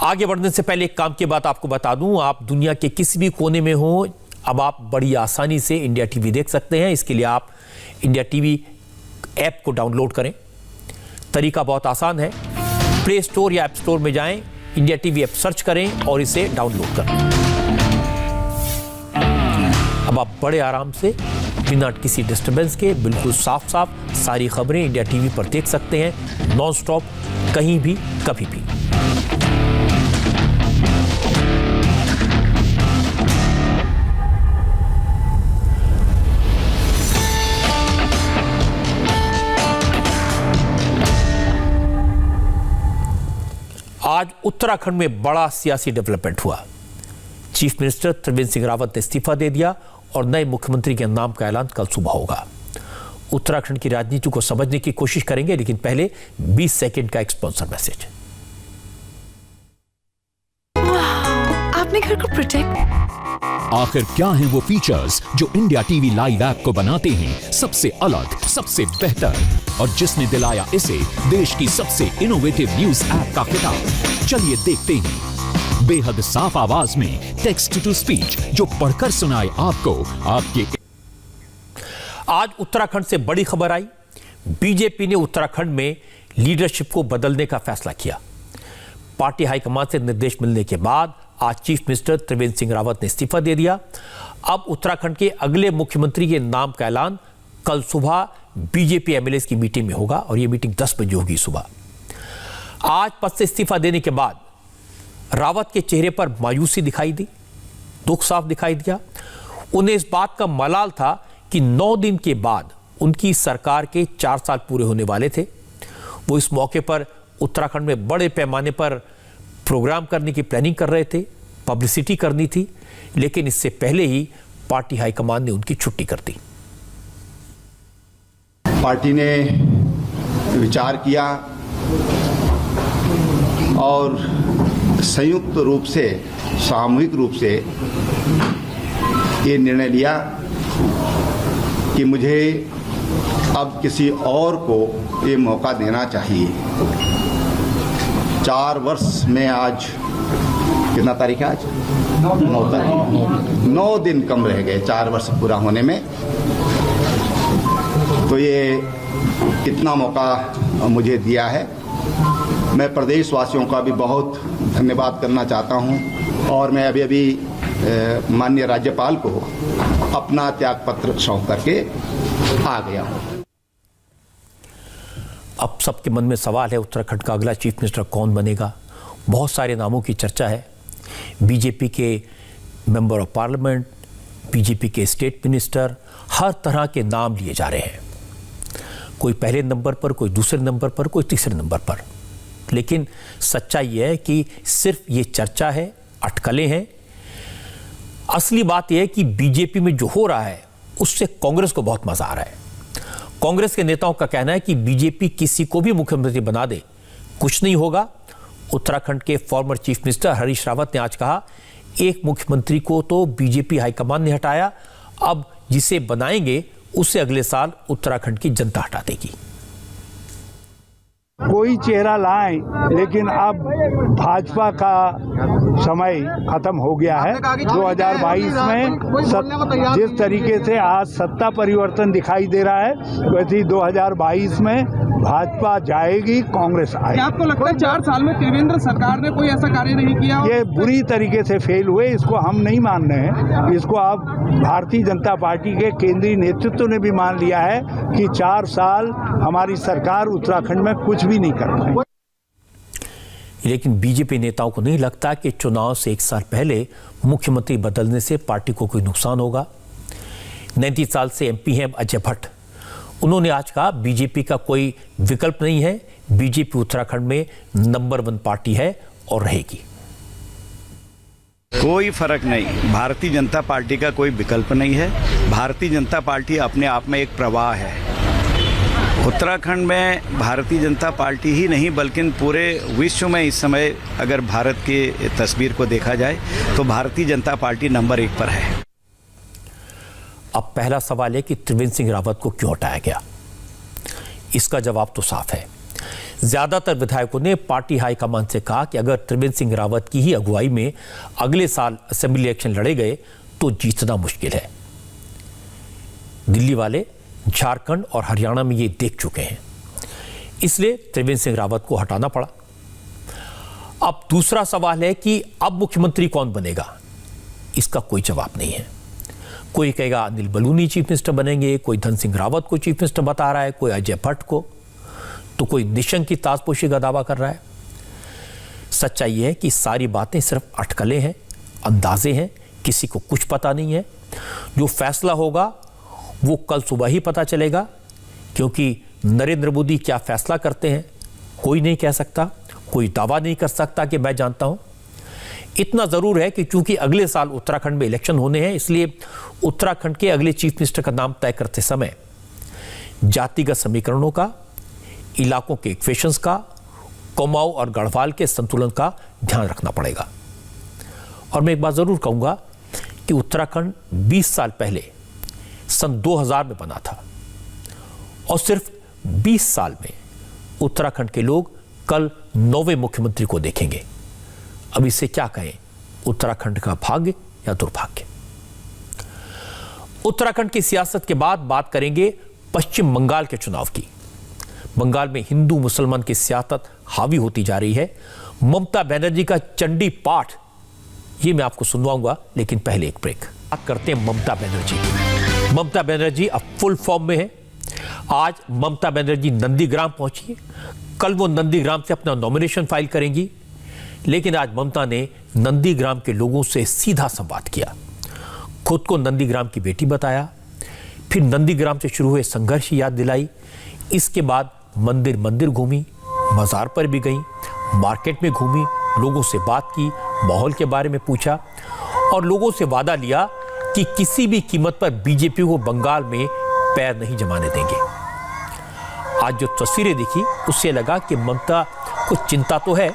Speaker 2: आगे बढ़ने से पहले एक काम की बात आपको बता दूं, आप दुनिया के किसी भी कोने में हो, अब आप बड़ी आसानी से इंडिया टीवी देख सकते हैं। इसके लिए आप इंडिया टीवी ऐप को डाउनलोड करें। तरीका बहुत आसान है, प्ले स्टोर या ऐप स्टोर में जाएं, इंडिया टीवी ऐप सर्च करें और इसे डाउनलोड करें। अब आप बड़े आराम से बिना किसी डिस्टरबेंस के बिल्कुल साफ साफ सारी खबरें इंडिया टीवी पर देख सकते हैं, नॉन स्टॉप, कहीं भी कभी भी। आज उत्तराखंड में बड़ा सियासी डेवलपमेंट हुआ। चीफ मिनिस्टर त्रिवेंद्र सिंह रावत ने इस्तीफा दे दिया और नए मुख्यमंत्री के नाम का ऐलान कल सुबह होगा। उत्तराखंड की राजनीति को समझने की कोशिश करेंगे, लेकिन पहले 20 सेकंड का एक स्पॉन्सर मैसेज।
Speaker 16: आपने घर को प्रोटेक्ट। आखिर क्या हैं वो फीचर्स जो इंडिया टीवी लाइव ऐप को बनाते हैं सबसे अलग, सबसे बेहतर, और जिसने दिलाया इसे देश की सबसे इनोवेटिव न्यूज ऐप का खिताब। चलिए देखते हैं। बेहद साफ आवाज में टेक्स्ट टू स्पीच जो पढ़कर सुनाए आपको आपके।
Speaker 2: आज उत्तराखंड से बड़ी खबर आई। बीजेपी ने उत्तराखंड में लीडरशिप को बदलने का फैसला किया। पार्टी हाईकमान से निर्देश मिलने के बाद आज चीफ मिनिस्टर त्रिवेंद्र सिंह रावत ने इस्तीफा दे दिया। अब उत्तराखंड के अगले मुख्यमंत्री के नाम का ऐलान कल सुबह बीजेपी एमएलए की मीटिंग में होगा और यह मीटिंग 10 बजे होगी सुबह। आज पद से इस्तीफा देने के बाद रावत के चेहरे पर मायूसी दिखाई दी, दुख साफ दिखाई दिया। उन्हें इस बात का मलाल था कि 9 दिन के बाद उनकी सरकार के 4 साल पूरे होने वाले थे। वो इस मौके पर उत्तराखंड में बड़े पैमाने पर प्रोग्राम करने की प्लानिंग कर रहे थे, पब्लिसिटी करनी थी, लेकिन इससे पहले ही पार्टी हाईकमान ने उनकी छुट्टी कर दी।
Speaker 17: पार्टी ने विचार किया और संयुक्त रूप से, सामूहिक रूप से ये निर्णय लिया कि मुझे अब किसी और को ये मौका देना चाहिए। 4 वर्ष में आज कितना तारीख है? आज 9 तारीख, 9 दिन कम रह गए 4 वर्ष पूरा होने में। तो ये इतना मौका मुझे दिया है। मैं प्रदेशवासियों का भी बहुत धन्यवाद करना चाहता हूं और मैं अभी माननीय राज्यपाल को अपना त्यागपत्र सौंप करके आ गया हूं।
Speaker 2: अब सबके मन में सवाल है, उत्तराखंड का अगला चीफ मिनिस्टर कौन बनेगा? बहुत सारे नामों की चर्चा है। बीजेपी के मेंबर ऑफ पार्लियामेंट, बीजेपी के स्टेट मिनिस्टर, हर तरह के नाम लिए जा रहे हैं। कोई पहले नंबर पर, कोई दूसरे नंबर पर, कोई तीसरे नंबर पर। लेकिन सच्चाई यह है कि सिर्फ ये चर्चा है, अटकलें हैं। असली बात यह है कि बीजेपी में जो हो रहा है उससे कांग्रेस को बहुत मजा आ रहा है। कांग्रेस के नेताओं का कहना है कि बीजेपी किसी को भी मुख्यमंत्री बना दे, कुछ नहीं होगा। उत्तराखंड के former chief minister Harish Rawat ने आज कहा, एक मुख्यमंत्री को तो बीजेपी हाईकमान ने हटाया, अब जिसे बनाएंगे उसे अगले साल उत्तराखंड की जनता हटा देगी।
Speaker 6: कोई चेहरा लाएं, लेकिन अब भाजपा का समय खत्म हो गया है। 2022 में जिस तरीके से आज सत्ता परिवर्तन दिखाई दे रहा है, वैसे ही 2022 में भाजपा जाएगी, कांग्रेस आएगी। क्या आपको लगता है 4 साल में त्रिवेंद्र सरकार ने कोई ऐसा कार्य नहीं किया? ये बुरी तरीके से फेल हुए, इसको हम नहीं मान रहे हैं। इसको अब भारतीय जनता पार्टी के केंद्रीय नेतृत्व ने भी मान लिया है कि 4 साल हमारी सरकार उत्तराखंड में कुछ भी नहीं कर पाई।
Speaker 2: लेकिन बीजेपी नेताओं को नहीं लगता कि चुनाव से 1 साल पहले मुख्यमंत्री बदलने से पार्टी को कोई नुकसान होगा। 39 साल से एमपी हैं अजय भट्ट। उन्होंने आज कहा, बीजेपी का कोई विकल्प नहीं है, बीजेपी उत्तराखंड में नंबर 1 पार्टी है और रहेगी।
Speaker 18: कोई फर्क नहीं, भारतीय जनता पार्टी का कोई विकल्प नहीं है। भारतीय जनता पार्टी अपने आप में एक प्रवाह है। उत्तराखंड में भारतीय जनता पार्टी ही नहीं बल्कि पूरे विश्व में इस समय अगर भारत की तस्वीर को देखा जाए तो भारतीय जनता पार्टी नंबर 1 पर है।
Speaker 2: अब पहला सवाल है कि त्रिवेंद्र सिंह रावत को क्यों हटाया गया? इसका जवाब तो साफ है। ज्यादातर विधायकों ने पार्टी हाईकमान से कहा कि अगर त्रिवेंद्र सिंह रावत की ही अगुवाई में अगले साल असेंबली इलेक्शन लड़े गए तो जीतना मुश्किल है। दिल्ली वाले झारखंड और हरियाणा में ये देख चुके हैं, इसलिए त्रिवेंद्र सिंह रावत को हटाना पड़ा। अब दूसरा सवाल है कि अब मुख्यमंत्री कौन बनेगा? इसका कोई जवाब नहीं है। कोई कहेगा अनिल बलूनी चीफ मिनिस्टर बनेंगे, कोई धन सिंह रावत को चीफ मिनिस्टर बता रहा है, कोई अजय भट्ट को, तो कोई निशंक की ताजपोशी का दावा कर रहा है। सच्चाई है कि सारी बातें सिर्फ अटकलें हैं, अंदाजे हैं, किसी को कुछ पता नहीं है। जो फैसला होगा वो कल सुबह ही पता चलेगा, क्योंकि नरेंद्र मोदी क्या फैसला करते हैं कोई नहीं कह सकता, कोई दावा नहीं कर सकता कि मैं जानता हूं। इतना जरूर है कि चूंकि अगले साल उत्तराखंड में इलेक्शन होने हैं, इसलिए उत्तराखंड के अगले चीफ मिनिस्टर का नाम तय करते समय जातिगत समीकरणों का, इलाकों के इक्वेशंस का, कुमाऊं और गढ़वाल के संतुलन का ध्यान रखना पड़ेगा। और मैं एक बात जरूर कहूंगा कि उत्तराखंड 20 साल पहले सन 2000 में बना था, और सिर्फ 20 साल में उत्तराखंड के लोग कल 9वें मुख्यमंत्री को देखेंगे। अब इससे क्या कहें, उत्तराखंड का भाग्य या दुर्भाग्य। उत्तराखंड की सियासत के बाद बात करेंगे पश्चिम बंगाल के चुनाव की। बंगाल में हिंदू मुसलमान की सियासत हावी होती जा रही है। ममता बनर्जी का चंडी पाठ ये मैं आपको सुनवाऊंगा, लेकिन पहले एक ब्रेक। बात करते हैं ममता बनर्जी की। ममता बनर्जी अब फुल फॉर्म में है। आज ममता बनर्जी नंदीग्राम पहुंची है। कल वो नंदीग्राम से अपना नॉमिनेशन फाइल करेंगी, लेकिन आज ममता ने नंदीग्राम के लोगों से सीधा संवाद किया। खुद को नंदीग्राम की बेटी बताया, फिर नंदीग्राम से शुरू हुए संघर्ष की याद दिलाई। इसके बाद मंदिर मंदिर घूमी, बाजार पर भी गई, मार्केट में घूमी, लोगों से बात की, माहौल के बारे में पूछा और लोगों से वादा लिया कि किसी भी कीमत पर बीजेपी को बंगाल में पैर नहीं जमाने देंगे। आज जो तस्वीरें दिखी उससे लगा कि ममता को चिंता तो है,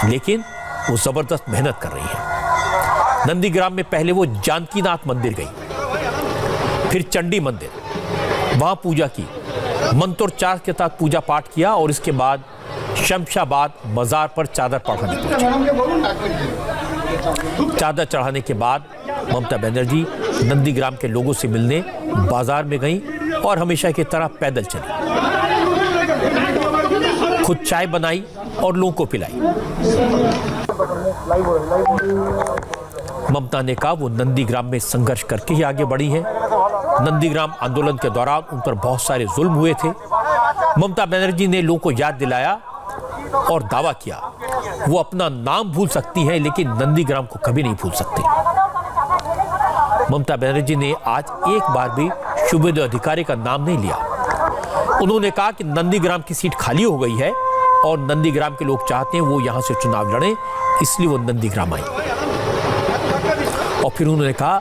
Speaker 2: लेकिन वो जबरदस्त मेहनत कर रही है। नंदीग्राम में पहले वो जानकीनाथ मंदिर गई, फिर चंडी मंदिर, वहां पूजा की, मंत्रोच्चार के साथ पूजा पाठ किया और इसके बाद शमशाबाद मजार पर चादर चढ़ाने पहुंची। चादर चढ़ाने के बाद ममता बनर्जी नंदीग्राम के लोगों से मिलने बाजार में गई और हमेशा की तरह पैदल चली। खुद चाय बनाई और लोगों को पिलाई। ममता ने कहा वो नंदीग्राम में संघर्ष करके ही आगे बढ़ी है। नंदीग्राम आंदोलन के दौरान उन पर बहुत सारे जुल्म हुए थे। ममता बनर्जी ने लोगों को याद दिलाया और दावा किया वो अपना नाम भूल सकती हैं, लेकिन नंदीग्राम को कभी नहीं भूल सकती। ममता बनर्जी ने आज एक बार भी शुभेंदु अधिकारी का नाम नहीं लिया। उन्होंने कहा कि नंदीग्राम की सीट खाली हो गई है और नंदीग्राम के लोग चाहते हैं वो यहां से चुनाव लड़ें, इसलिए वो नंदीग्राम आई। और फिर उन्होंने कहा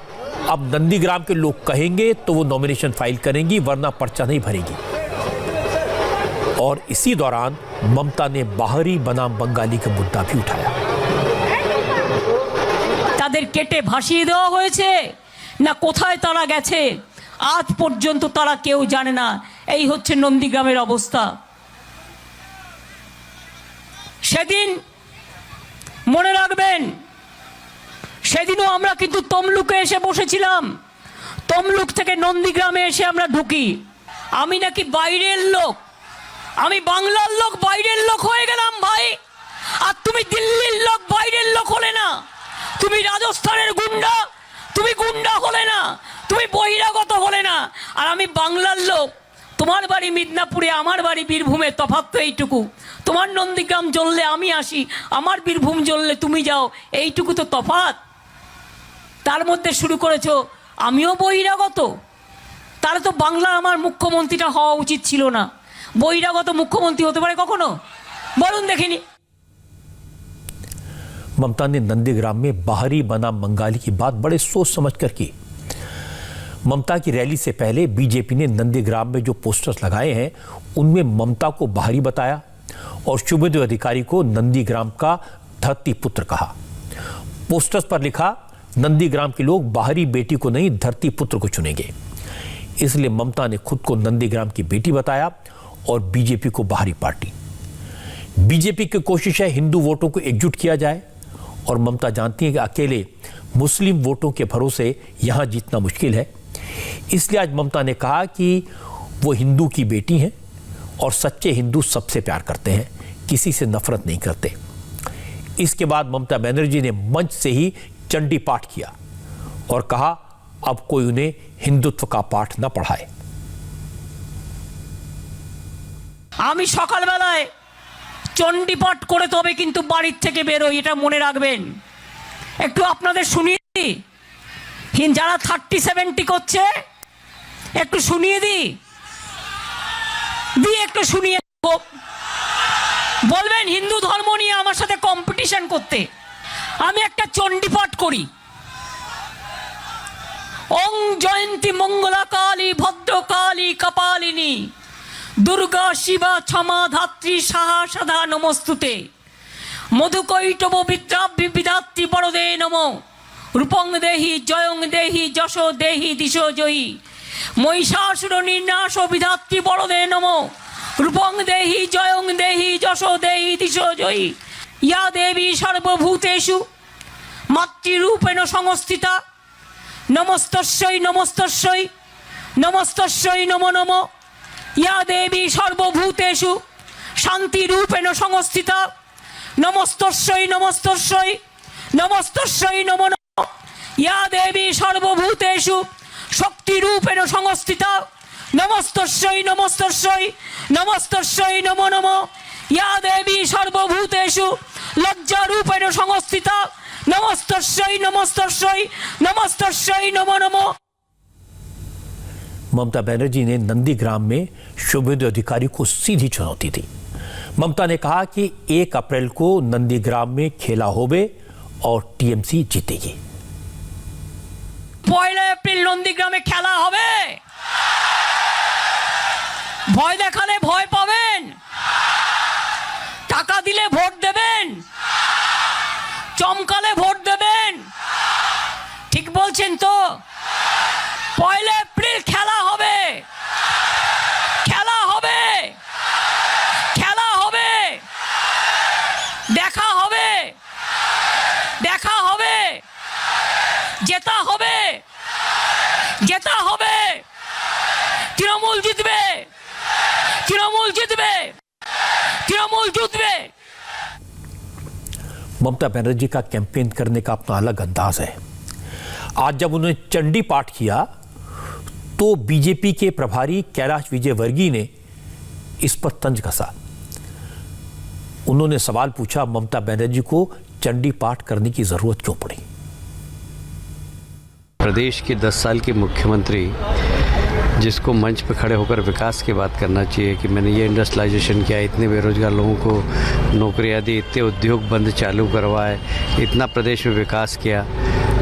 Speaker 2: अब नंदीग्राम के लोग कहेंगे तो वो नॉमिनेशन फाइल करेंगी, वरना पर्चा नहीं भरेगी। और इसी दौरान ममता ने बाहरी बनाम बंगाली का मुद्दा भी उठाया।
Speaker 19: তাদের কেটে ভাসিয়ে দেওয়া হয়েছে না কোথায় তারা গেছে আজ পর্যন্ত তারা কেউ জানে না। এই হচ্ছে নন্দীগ্রামের অবস্থা। সেদিন মনে রাখবেন, সেদিনও আমরা কিন্তু তমলুকে এসে বসেছিলাম। তমলুক থেকে নন্দীগ্রামে এসে আমরা ঢুকি। আমি নাকি বাইরের লোক, আমি বাংলার লোক বাইরের লোক হয়ে গেলাম ভাই। আর তুমি দিল্লির লোক বাইরের লোক হলে না, তুমি রাজস্থানের গুন্ডা, তুমি গুন্ডা হলে না, তুমি বহিরাগত হলে না। আর আমি বাংলার লোক, তোমার বাড়ি মিদনাপুরে, আমার বাড়ি বীরভূমে, তফাৎ তো এইটুকু। তোমার নন্দীগ্রাম জ্বললে আমি আসি, আমার বীরভূম জ্বললে তুমি যাও, এইটুকু তো তফাৎ। তার মধ্যে শুরু করেছো আমিও বহিরাগত। তাহলে তো বাংলার আমার মুখ্যমন্ত্রীটা হওয়া উচিত ছিল না। বহিরাগত মুখ্যমন্ত্রী হতে পারে কখনো? বলুন দেখিনি।
Speaker 2: ममता ने नंदीग्राम में बाहरी बनाम बंगाली की बात बड़े सोच समझकर की। ममता की रैली से पहले बीजेपी ने नंदीग्राम में जो पोस्टर्स लगाए हैं उनमें ममता को बाहरी बताया और शुभेंदु अधिकारी को नंदीग्राम का धरती पुत्र कहा। पोस्टर्स पर लिखा नंदीग्राम के लोग बाहरी बेटी को नहीं धरती पुत्र को चुनेंगे। इसलिए ममता ने खुद को नंदीग्राम की बेटी बताया और बीजेपी को बाहरी पार्टी। बीजेपी की कोशिश है हिंदू वोटों को एकजुट किया जाए और ममता जानती है कि अकेले मुस्लिम वोटों के भरोसे यहां जीतना मुश्किल है। इसलिए आज ममता ने कहा कि वो हिंदू की बेटी हैं और सच्चे हिंदू सबसे प्यार करते हैं, किसी से नफरत नहीं करते। इसके बाद ममता बनर्जी ने मंच से ही चंडी पाठ किया और कहा अब कोई उन्हें हिंदुत्व का पाठ न पढ़ाए।
Speaker 19: আমি সকালবেলায় চণ্ডীপাঠ করে তবে কিন্তু বাড়ির থেকে বেরোই, এটা মনে রাখবেন। একটু আপনাদের শুনিয়ে দিই, যারা 30-70 করছে একটু শুনিয়ে দিই, একটু শুনিয়ে বলবেন হিন্দু ধর্ম নিয়ে আমার সাথে কম্পিটিশন করতে। আমি একটা চণ্ডীপাঠ করি, ওং জয়ন্তী মঙ্গলা কালী ভদ্রকালী কপালিনী দুর্গা শিবা ক্ষমা ধাত্রী সাহা সদা নমস্তুতে মধুকৈটব বিদ্রাভ্যি বিধাত্রী বড়দে নমো রূপং দেহি জয়ং দেহি যশ দেহি দিশো জয়ী মহিষাসুর নির্নাশ বিধাত্রী বড়দে নমো রূপং দেহি জয়ং দেহি যশ দেহি দিশো জয়ী ইয়া দেবী সর্বভূতেষু মাতৃরূপেণ সংস্থিতা নমস্তস্যৈ নমস্তস্যৈ নমস্তস্যৈ নমো নমো ইয়া দেবী সর্বভূতেষু শান্তিরূপেণ সংস্থিতা নমস্তস্যৈ নমস্তস্যৈ নমস্তস্যৈ নমো নমো ইয়া দেবী সর্বভূতেষু শক্তিরূপেণ সংস্থিতা নমস্তস্যৈ নমস্তস্যৈ নমস্তস্যৈ নমো নমো ইয়া দেবী সর্বভূতেষু লজ্জারূপেণ সংস্থিতা নমস্তস্যৈ নমস্তস্যৈ নমস্তস্যৈ নমো নমো।
Speaker 2: ममता बनर्जी ने नंदीग्राम में शुभेंदु अधिकारी को सीधी चुनौती दी। ममता ने कहा कि 1 अप्रैल को नंदीग्राम में खेला होबे और टीएमसी जीतेगी।
Speaker 19: 1 এপ্রিল নন্দীগ্রামে খেলা হবে, ভয় দেখালে ভয় পাবেন, টাকা দিলে ভোট দেবেন, চমকালে ভোট দেবেন, ঠিক বলছেন তো? 1 এপ্রিল খেলা হবে, খেলা হবে, খেলা হবে, দেখা হবে, দেখা হবে, জেতা হবে, জেতা হবে, তৃণমূল জিতবে, তৃণমূল জিতবে, তৃণমূল জিতবে।
Speaker 2: ममता बनर्जी का कैंपेन करने का अपना अलग अंदाज है। आज जब उन्होंने चंडी पाठ किया तो बीजेपी के प्रभारी कैलाश विजयवर्गीय ने इस पर तंज कसा। उन्होंने सवाल पूछा, ममता बनर्जी को चंडी पाठ करने की जरूरत क्यों पड़ी?
Speaker 20: प्रदेश के 10 साल के मुख्यमंत्री जिसको मंच पर खड़े होकर विकास की बात करना चाहिए कि मैंने ये इंडस्ट्रियलाइजेशन किया, इतने बेरोजगार लोगों को नौकरियां दी, इतने उद्योग बंद चालू करवाए, इतना प्रदेश में विकास किया,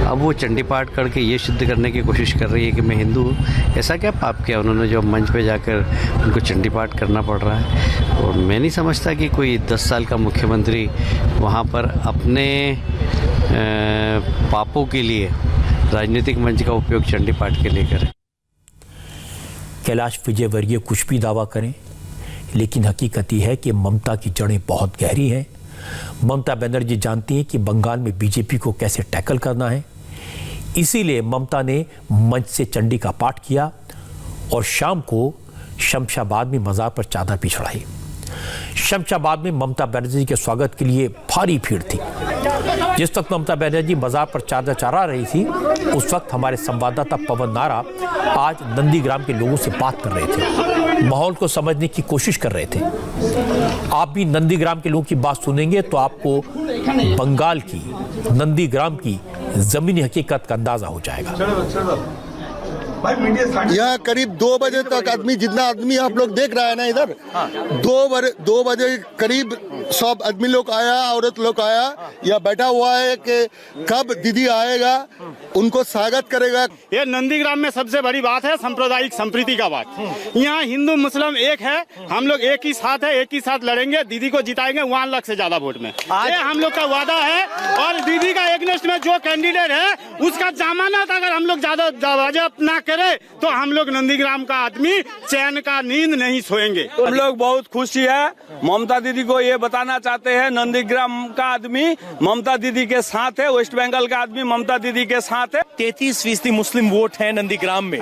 Speaker 20: अब वो चंडी पाठ करके ये सिद्ध करने की कोशिश कर रही है कि मैं हिंदू हूँ। ऐसा क्या पाप किया उन्होंने जो मंच पे जाकर उनको चंडी पाठ करना पड़ रहा है? और मैं नहीं समझता कि कोई 10 साल का मुख्यमंत्री वहाँ पर अपने पापों के लिए राजनीतिक मंच का उपयोग चंडी पाठ के लिए करे।
Speaker 2: कैलाश विजयवर्गीय कुछ भी दावा करें, लेकिन हकीकत यह है कि ममता की जड़ें बहुत गहरी हैं। ममता बनर्जी जानती हैं कि बंगाल में बीजेपी को कैसे टैकल करना है, इसीलिए ममता ने मंच से चंडी का पाठ किया और शाम को शमशाबाद में मज़ार पर चादर भी चढ़ाई। शमशाबाद में ममता बनर्जी के स्वागत के लिए भारी भीड़ थी। जिस वक्त ममता बनर्जी मज़ार पर चादर चढ़ा रही थी, उस वक्त हमारे संवाददाता पवन नारा आज नंदीग्राम के लोगों से बात कर रहे थे, माहौल को समझने की कोशिश कर रहे थे। आप भी नंदीग्राम के लोगों की बात सुनेंगे तो आपको बंगाल की, नंदीग्राम की जमीनी हकीकत का अंदाजा हो जाएगा।
Speaker 11: यहाँ करीब 2 बजे तक आदमी, जितना आदमी आप लोग देख रहे हैं ना इधर, 2 बजे करीब सब आदमी लोग आया, औरत लोग आया, यह बैठा हुआ है कि कब दीदी आएगा, उनको स्वागत करेगा।
Speaker 21: ये नंदीग्राम में सबसे बड़ी बात है सांप्रदायिक संप्रीति का बात। यहाँ हिंदू मुस्लिम एक है, हम लोग एक ही साथ है, एक ही साथ लड़ेंगे, दीदी को जिताएंगे 1 लाख से ज्यादा वोट में। ये हम लोग का वादा है। और दीदी का एग्नेस्ट में जो कैंडिडेट है उसका जमानत अगर हम लोग ज्यादा न करे तो हम लोग नंदीग्राम का आदमी चैन का नींद नहीं सोएंगे।
Speaker 6: हम लोग बहुत खुशी है, ममता दीदी को ये बताना चाहते हैं नंदीग्राम का आदमी ममता दीदी के साथ है, वेस्ट बंगाल का आदमी ममता दीदी के साथ है।
Speaker 22: 33% मुस्लिम वोट है नंदीग्राम में,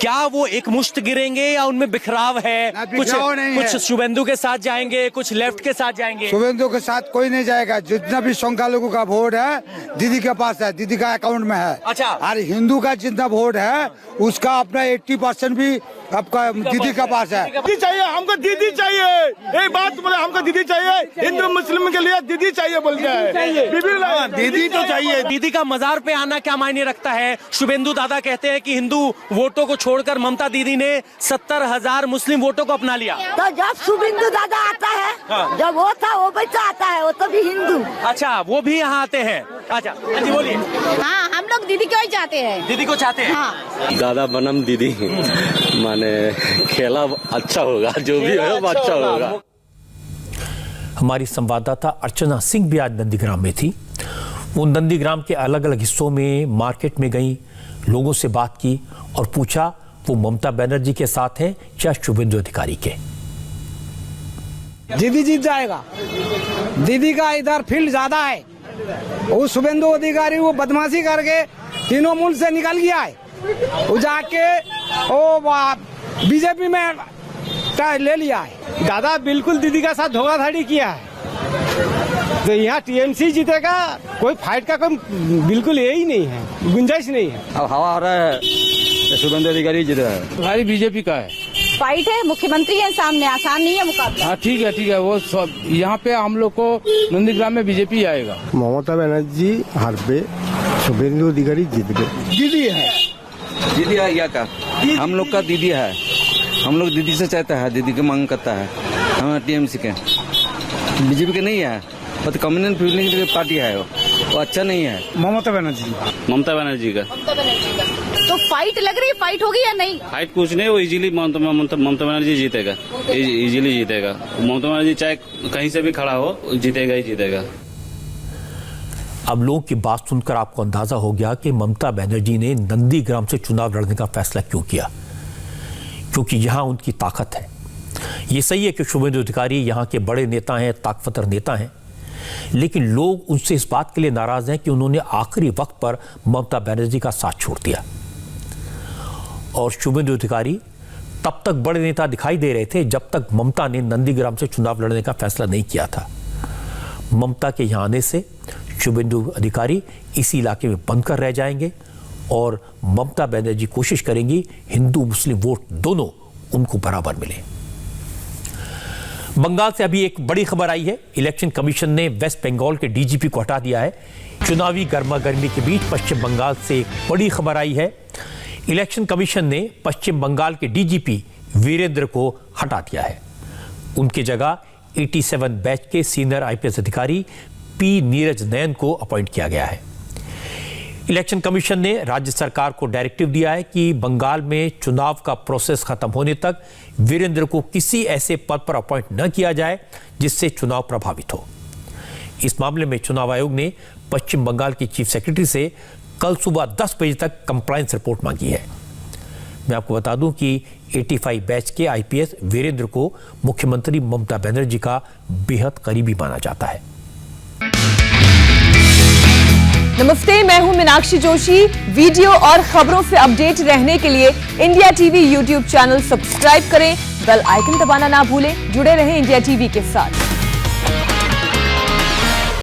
Speaker 1: क्या वो एक मुश्त गिरेंगे या उनमें बिखराव है? कुछ शुभेंदु के साथ जाएंगे, कुछ लेफ्ट के साथ जाएंगे।
Speaker 22: शुभेंदु के साथ कोई नहीं जाएगा। जितना भी संख्यालघु का वोट है दीदी के पास है, दीदी का अकाउंट में है।
Speaker 1: अच्छा।
Speaker 22: और हिंदू का जितना वोट है उसका अपना 80% भी आपका दीदी के पास है।
Speaker 21: दीदी चाहिए हमको, दीदी चाहिए। एक बात बोले, हमको दीदी चाहिए। हिंदू मुस्लिम के लिए दीदी चाहिए बोलते हैं।
Speaker 1: दीदी तो चाहिए। दीदी का मजार पे आना क्या मायने रखता है? शुभेंदु दादा कहते हैं कि हिंदू वोटों को छोड़कर ममता दीदी ने 70,000 मुस्लिम वोटों को अपना लिया।
Speaker 23: तो जब शुभेंदु दादा आता है, जब वो था वो बच्चा आता है, वो तो भी हिंदू।
Speaker 1: अच्छा, वो भी यहाँ आते हैं। अच्छा जी बोलिए।
Speaker 23: हाँ, हम लोग दीदी को ही चाहते हैं।
Speaker 1: दीदी को चाहते हैं।
Speaker 23: हाँ।
Speaker 24: दादा बनम दीदी माने खेला अच्छा होगा, जो भी हो अच्छा होगा।
Speaker 2: हमारी संवाददाता अर्चना सिंह भी आज नंदीग्राम में थी। वो नंदीग्राम के अलग अलग हिस्सों में मार्केट में गई, लोगों से बात की और पूछा वो ममता बनर्जी के साथ है या शुभेंदु अधिकारी के।
Speaker 25: दीदी जीत जाएगा। दीदी का इधर फील्ड ज्यादा है। वो शुभेंदु अधिकारी वो बदमाशी करके तीनों मुल्क से निकल गया है। वो जाके वो बीजेपी में ले लिया है।
Speaker 21: दादा बिल्कुल दीदी का साथ धोखाधड़ी किया है, तो यहाँ टीएमसी जीतेगा। कोई फाइट का कोई बिल्कुल यही नहीं है, गुंजाइश नहीं है।
Speaker 24: अब हवा आ रहा है, शुभेंदु अधिकारी जीत रहा है।
Speaker 25: हमारी बीजेपी का है।
Speaker 23: फाइट है, मुख्यमंत्री है सामने, आसान नहीं है मुकाबला।
Speaker 25: हाँ ठीक है वो सब यहाँ पे हम लोग को नंदीग्राम में बीजेपी आएगा।
Speaker 22: ममता बनर्जी हार पे, शुभेंदु अधिकारी जीत गए।
Speaker 25: दीदी है।
Speaker 24: दीदी है या का हम लोग का दीदी है। हम लोग दीदी से चाहता है, दीदी की मांग करता है। हम टीएमसी के, बीजेपी के नहीं है। वो तो कम्युनिस्ट पार्टी है, वो अच्छा नहीं है।
Speaker 25: ममता बनर्जी
Speaker 24: का।
Speaker 23: तो फाइट लग रही है, फाइट होगी या नहीं?
Speaker 24: फाइट कुछ नहीं, वो इजीली ममता बनर्जी जीतेगा। इजीली जीतेगा। ममता बनर्जी चाहे कहीं से भी खड़ा हो, जीतेगा ही जीतेगा।
Speaker 2: अब लोगों की बात सुनकर आपको अंदाजा हो गया कि ममता बनर्जी ने नंदीग्राम से चुनाव लड़ने का फैसला क्यों किया, क्योंकि यहां उनकी ताकत है। ये सही है कि शुभेंदु अधिकारी यहां के बड़े नेता हैं, ताकतवर नेता हैं, लेकिन लोग उनसे इस बात के लिए नाराज हैं कि उन्होंने आखिरी वक्त पर ममता बनर्जी का साथ छोड़ दिया। और शुभेंदु अधिकारी तब तक बड़े नेता दिखाई दे रहे थे जब तक ममता ने नंदीग्राम से चुनाव लड़ने का फैसला नहीं किया था। ममता के यहां आने से शुभेंदु अधिकारी इसी इलाके में बंद कर रह जाएंगे और ममता बनर्जी कोशिश करेंगी हिंदू मुस्लिम वोट दोनों उनको बराबर मिले। बंगाल से अभी एक बड़ी खबर आई है। इलेक्शन कमीशन ने वेस्ट बंगाल के डीजीपी को हटा दिया है। चुनावी गर्मागर्मी के बीच पश्चिम बंगाल से एक बड़ी खबर आई है। इलेक्शन कमीशन ने पश्चिम बंगाल के डीजीपी वीरेंद्र को हटा दिया है। उनकी जगह 87 बैच के सीनियर आईपीएस अधिकारी पी नीरज नयन को अपॉइंट किया गया है। इलेक्शन कमीशन ने राज्य सरकार को डायरेक्टिव दिया है कि बंगाल में चुनाव का प्रोसेस खत्म होने तक वीरेंद्र को किसी ऐसे पद पर अपॉइंट न किया जाए जिससे चुनाव प्रभावित हो। इस मामले में चुनाव आयोग ने पश्चिम बंगाल की चीफ सेक्रेटरी से कल सुबह 10 बजे तक कंप्लायंस रिपोर्ट मांगी है। मैं आपको बता दूं कि 85 बैच के आईपीएस वीरेंद्र को मुख्यमंत्री ममता बनर्जी का बेहद करीबी माना जाता है।
Speaker 26: नमस्ते, मैं हूं मीनाक्षी जोशी। वीडियो और खबरों से अपडेट रहने के लिए India TV YouTube channel subscribe करें, बेल आइकन दबाना ना भूलें। जुड़े रहें इंडिया टीवी के साथ।